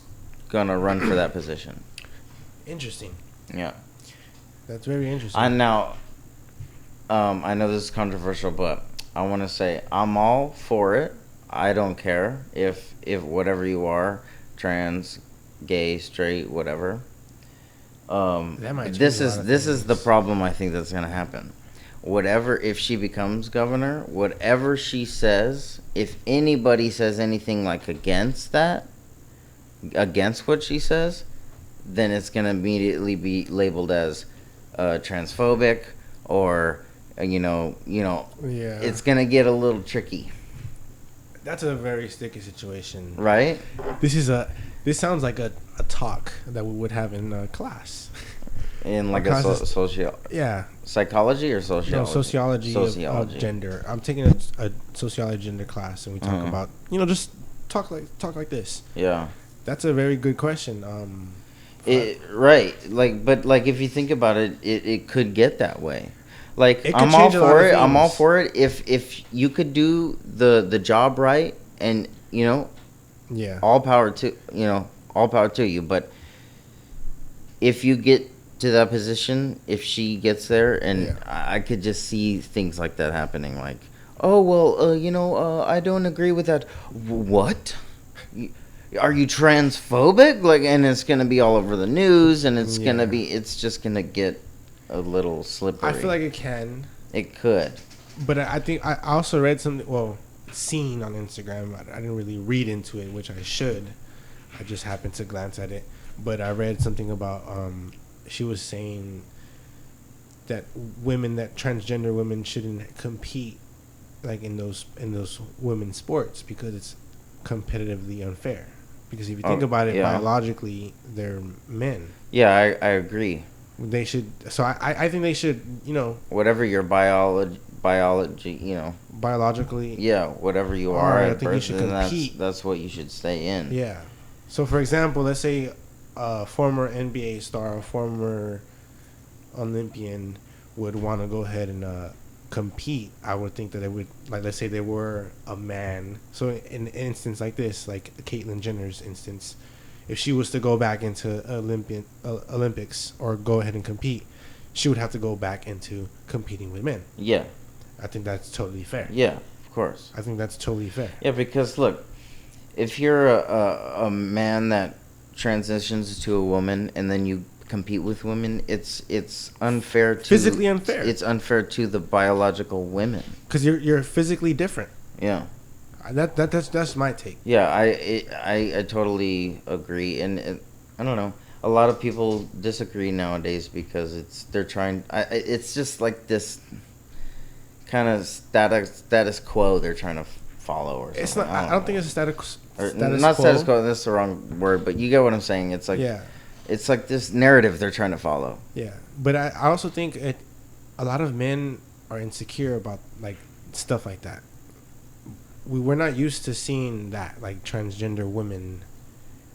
Speaker 1: gonna run for that position.
Speaker 2: Interesting.
Speaker 1: Yeah.
Speaker 2: That's very interesting.
Speaker 1: I know this is controversial, but I want to say I'm all for it. I don't care if whatever you are, trans, gay, straight, whatever. This is the problem I think that's gonna happen. If she becomes governor, whatever she says, if anybody says anything like against what she says, then it's gonna immediately be labeled as transphobic or yeah. It's gonna get a little tricky.
Speaker 2: That's a very sticky situation,
Speaker 1: right?
Speaker 2: This sounds like a talk that we would have in class.
Speaker 1: In like a psychology or sociology?
Speaker 2: No, sociology. Of gender. I'm taking a sociology gender class, and we talk about just talk like this.
Speaker 1: Yeah,
Speaker 2: that's a very good question.
Speaker 1: Right, but if you think about it, it could get that way. Like I'm all for it. I'm all for it if you could do the job right, and
Speaker 2: yeah,
Speaker 1: all power to you. But if you get to that position, if she gets there, and I could just see things like that happening. Like, oh well, I don't agree with that. What? Are you transphobic? Like, and it's gonna be all over the news, and it's just gonna get a little slippery.
Speaker 2: I feel like it can.
Speaker 1: It could.
Speaker 2: But I think I also read something. Well, seen on Instagram. I didn't really read into it, which I should. I just happened to glance at it. But I read something about she was saying that transgender women shouldn't compete like in those women's sports because it's competitively unfair. Because if you think about it, biologically they're men.
Speaker 1: Yeah, I agree.
Speaker 2: They should. So I think they should.
Speaker 1: Whatever your biology.
Speaker 2: Biologically.
Speaker 1: Yeah, whatever you are.
Speaker 2: I think you should compete.
Speaker 1: That's what you should stay in.
Speaker 2: Yeah. So for example, let's say a former NBA star, a former Olympian would want to go ahead and compete, I would think that they would, like, let's say they were a man. So in an instance like this, like Caitlyn Jenner's instance, if she was to go back into Olympics or go ahead and compete, she would have to go back into competing with men.
Speaker 1: Yeah.
Speaker 2: I think that's totally fair.
Speaker 1: Yeah, of course.
Speaker 2: I think that's totally fair.
Speaker 1: Yeah, because look, if you're a man that transitions to a woman and then you compete with women, it's unfair to
Speaker 2: physically unfair.
Speaker 1: It's unfair to the biological women
Speaker 2: because you're physically different.
Speaker 1: Yeah.
Speaker 2: That's my take.
Speaker 1: Yeah, I totally agree, and I don't know. A lot of people disagree nowadays because it's just like this kind of status quo they're trying to follow or something.
Speaker 2: It's not. I don't think it's a status
Speaker 1: not
Speaker 2: quo.
Speaker 1: Status quo. That's the wrong word, but you get what I'm saying. It's like it's like this narrative they're trying to follow.
Speaker 2: Yeah, but I also think a lot of men are insecure about like stuff like that. We're not used to seeing that, like transgender women.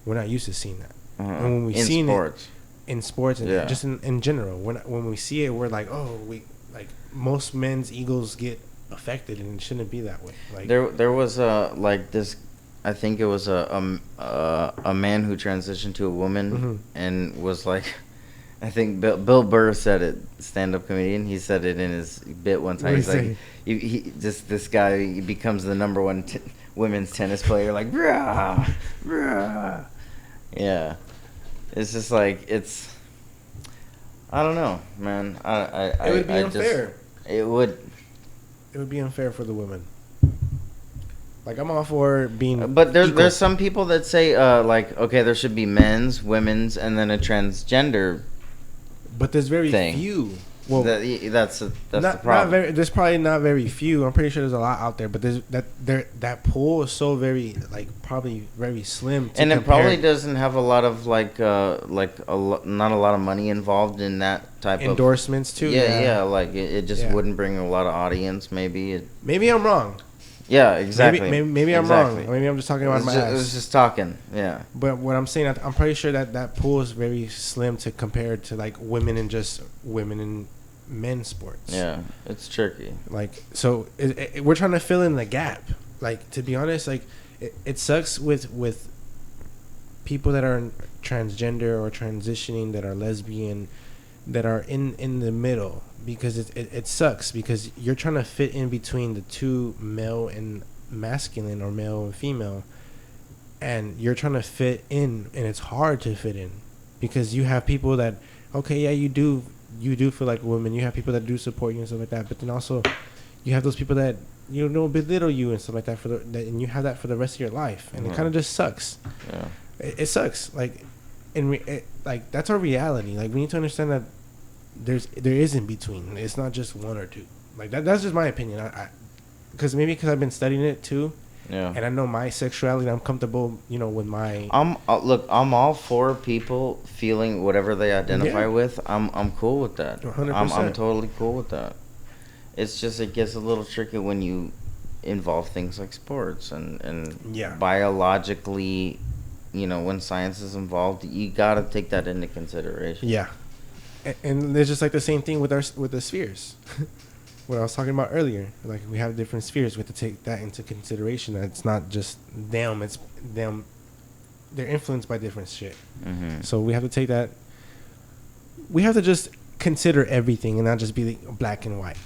Speaker 2: We're not used to seeing that. And when we see it in sports and just in general, when we see it, we're like, oh, most men's egos get affected, and it shouldn't be that way. Like
Speaker 1: there was this, I think it was a man who transitioned to a woman and was like, I think Bill Burr said it, stand-up comedian. He said it in his bit one time. He's like, this guy he becomes the number one women's tennis player. Like, brah, brah. Yeah, it's just like I don't know, man.
Speaker 2: It would be unfair.
Speaker 1: It would
Speaker 2: be unfair for the women. Like, I'm all for being.
Speaker 1: But there's some people that say like, okay, there should be men's, women's, and then a transgender.
Speaker 2: But there's very few. Well,
Speaker 1: that's the problem.
Speaker 2: Not very. There's probably not very few. I'm pretty sure there's a lot out there, but that pool is so very probably very slim.
Speaker 1: And it probably doesn't have a lot of not a lot of money involved in that type of
Speaker 2: endorsements too.
Speaker 1: Yeah. Like it just wouldn't bring a lot of audience. Maybe
Speaker 2: I'm wrong.
Speaker 1: Yeah, exactly.
Speaker 2: Maybe I'm wrong. Maybe I'm just talking about my ass.
Speaker 1: It was just talking, yeah.
Speaker 2: But what I'm saying, I'm pretty sure that pool is very slim to compare to like women in men's sports.
Speaker 1: Yeah, it's tricky.
Speaker 2: Like, so we're trying to fill in the gap. Like, to be honest, like it sucks with people that are transgender or transitioning, that are lesbian, that are in the middle. Because it sucks, because you're trying to fit in between the two, male and masculine or male and female, and you're trying to fit in, and it's hard to fit in because you have people that, okay, yeah, you do feel like women, you have people that do support you and stuff like that, but then also you have those people that belittle you and stuff like that and you have that for the rest of your life, and it kind of just sucks.
Speaker 1: Yeah,
Speaker 2: it sucks. Like, like that's our reality. Like, we need to understand that there is in between. It's not just one or two. Like that's just my opinion. Because I've been studying it too. Yeah. And I know my sexuality. I'm comfortable, with my.
Speaker 1: I'm all for people feeling whatever they identify with. I'm cool with that. 100%. I'm totally cool with that. It's just it gets a little tricky when you involve things like sports and biologically, when science is involved, you gotta take that into consideration.
Speaker 2: Yeah. And it's just like the same thing with the spheres. What I was talking about earlier. Like, we have different spheres. We have to take that into consideration. That it's not just them. It's them. They're influenced by different shit. Mm-hmm. So we have to take that. We have to just consider everything and not just be like black and white.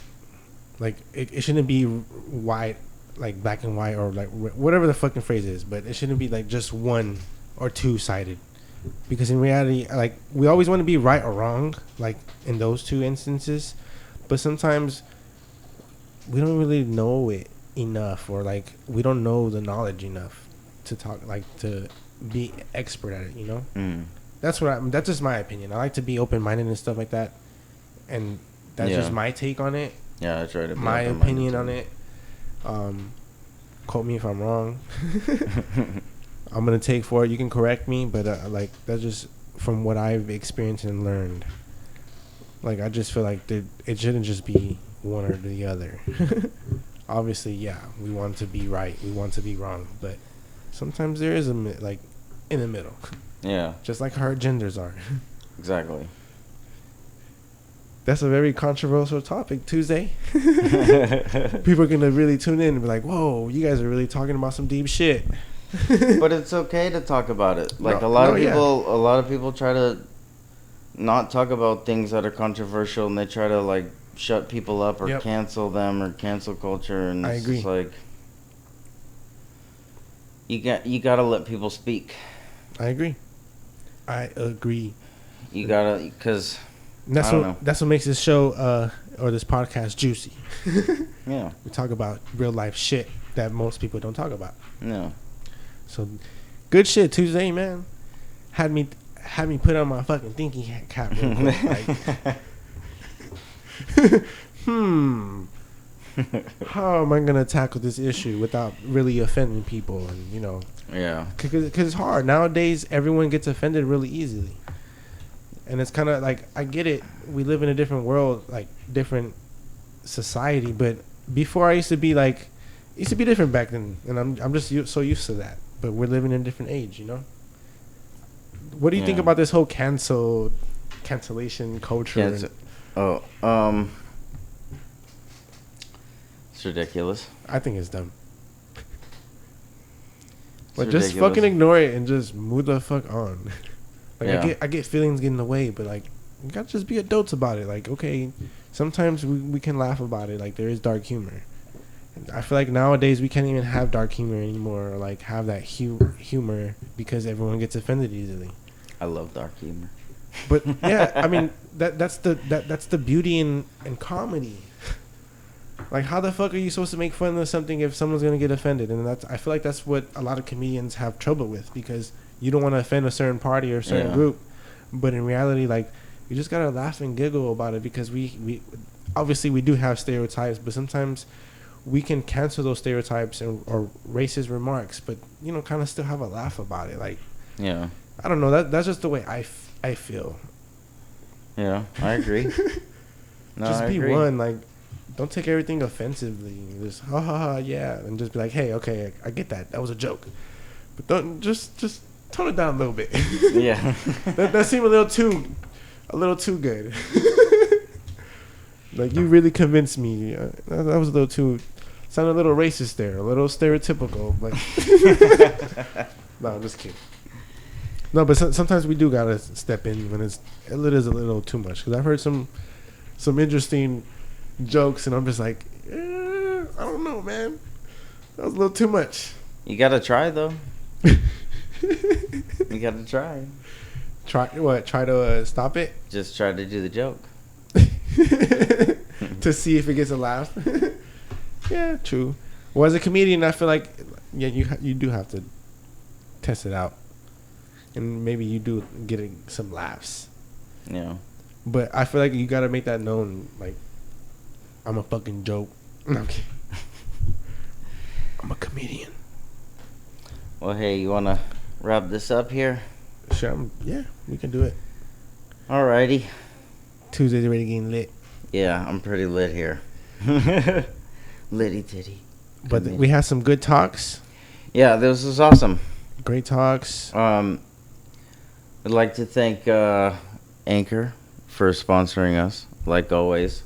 Speaker 2: Like, it shouldn't be white, like black and white, or like whatever the fucking phrase is. But it shouldn't be like just one or two-sided. Because in reality, like, we always want to be right or wrong, like in those two instances, but sometimes we don't really know it enough, or like we don't know the knowledge enough to talk, like, to be expert at it. That's that's just my opinion. I like to be open-minded and stuff like that, and that's just my take on it.
Speaker 1: Yeah, I try to be
Speaker 2: my opinion on it. Quote me if I'm wrong. I'm gonna take for it. You can correct me, but like, that's just from what I've experienced and learned. Like, I just feel like it shouldn't just be one or the other. Obviously, yeah, we want to be right, we want to be wrong, but sometimes there is like in the middle. Yeah. Just like how our genders are.
Speaker 1: Exactly.
Speaker 2: That's a very controversial topic, Tuesday. People are going to really tune in and be like, whoa, you guys are really talking about some deep shit.
Speaker 1: But it's okay to talk about it. Like, a lot of people try to not talk about things that are controversial, and they try to, like, shut people up or cancel them or cancel culture. And
Speaker 2: I agree.
Speaker 1: Just like, you gotta let people speak.
Speaker 2: I agree.
Speaker 1: You gotta, because
Speaker 2: that's what makes this show or this podcast juicy.
Speaker 1: Yeah,
Speaker 2: we talk about real life shit that most people don't talk about.
Speaker 1: Yeah.
Speaker 2: So, good shit, Tuesday, man. Had me put on my fucking thinking cap real quick. Like, how am I gonna tackle this issue without really offending people? And
Speaker 1: yeah,
Speaker 2: because it's hard nowadays. Everyone gets offended really easily, and it's kind of like, I get it. We live in a different world, like different society. But before, I used to be different back then, and I'm just so used to that. But we're living in a different age, What do you think about this whole cancellation culture?
Speaker 1: It's ridiculous.
Speaker 2: I think it's dumb. But just fucking ignore it and just move the fuck on. I get feelings getting in the way, but like, you gotta just be adults about it. Like, okay, sometimes we can laugh about it. Like, there is dark humor. I feel like nowadays we can't even have dark humor anymore, or like have that humor, because everyone gets offended easily.
Speaker 1: I love dark humor.
Speaker 2: But yeah, I mean that's the beauty in comedy. Like, how the fuck are you supposed to make fun of something if someone's gonna get offended? And I feel like that's what a lot of comedians have trouble with, because you don't want to offend a certain party or a certain group, but in reality, like, you just gotta laugh and giggle about it, because we obviously we do have stereotypes, but sometimes we can cancel those stereotypes or racist remarks, but kind of still have a laugh about it. Like, I don't know, that's just the way I feel.
Speaker 1: Yeah, I agree.
Speaker 2: Just be one, like, don't take everything offensively. Just ha ha ha, yeah, and just be like, hey, okay, I get that was a joke, but don't just tone it down a little bit.
Speaker 1: Yeah.
Speaker 2: that seemed a little too good. Like, you really convinced me. That was a little too, sounded a little racist there, a little stereotypical. But no, I'm just kidding. No, but sometimes we do gotta step in when it is a little too much. Because I've heard some interesting jokes, and I'm just like, I don't know, man. That was a little too much.
Speaker 1: You gotta try, though. You gotta try.
Speaker 2: Try what? Try to stop it?
Speaker 1: Just try to do the joke.
Speaker 2: To see if it gets a laugh. Yeah, true. Well, as a comedian, I feel like you do have to test it out, and maybe you do get some laughs.
Speaker 1: Yeah.
Speaker 2: But I feel like you gotta make that known. Like, I'm a fucking joke. No, I'm kidding. I'm a comedian.
Speaker 1: Well, hey, you wanna wrap this up here?
Speaker 2: Sure. Yeah, we can do it.
Speaker 1: Alrighty.
Speaker 2: Tuesday's already getting lit.
Speaker 1: Yeah, I'm pretty lit here. Litty titty.
Speaker 2: But we had some good talks.
Speaker 1: Yeah, this was awesome.
Speaker 2: Great talks.
Speaker 1: I'd like to thank Anchor for sponsoring us, like always.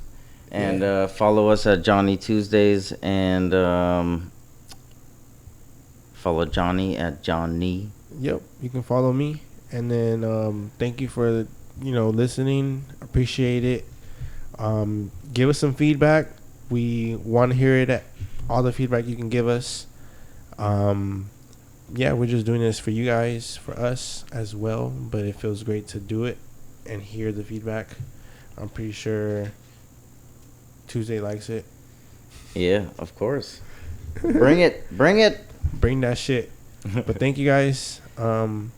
Speaker 1: And follow us at JawwKneeeTuesdays, and follow Johnny at JawwKnee.
Speaker 2: Yep, you can follow me. And then thank you for listening. Appreciate it. Give us some feedback. We want to hear it. All the feedback you can give us. Yeah, we're just doing this for you guys, for us as well. But it feels great to do it and hear the feedback. I'm pretty sure Tuesday likes it.
Speaker 1: Yeah, of course. Bring it.
Speaker 2: Bring that shit. But thank you guys. I'm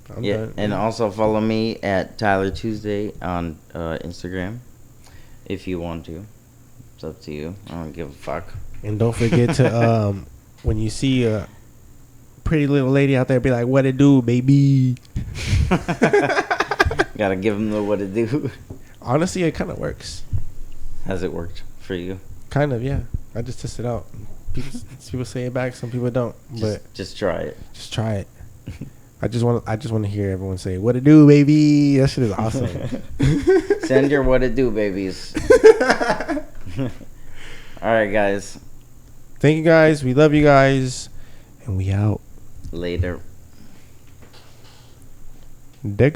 Speaker 2: done.
Speaker 1: And also follow me at Tyler Tuesday on Instagram if you want to. It's up to you. I don't give a fuck.
Speaker 2: And don't forget to when you see a pretty little lady out there, be like, "What it do, baby?"
Speaker 1: Gotta give them the what it do.
Speaker 2: Honestly, it kind of works.
Speaker 1: Has it worked for you?
Speaker 2: Kind of, yeah. I just tested it out. People say it back, some people don't. But
Speaker 1: just try it.
Speaker 2: Just try it. I just want to hear everyone say, "What it do, baby?" That shit is awesome.
Speaker 1: Send your what it do, babies. All right, guys.
Speaker 2: Thank you guys. We love you guys, and we out
Speaker 1: Later.
Speaker 2: next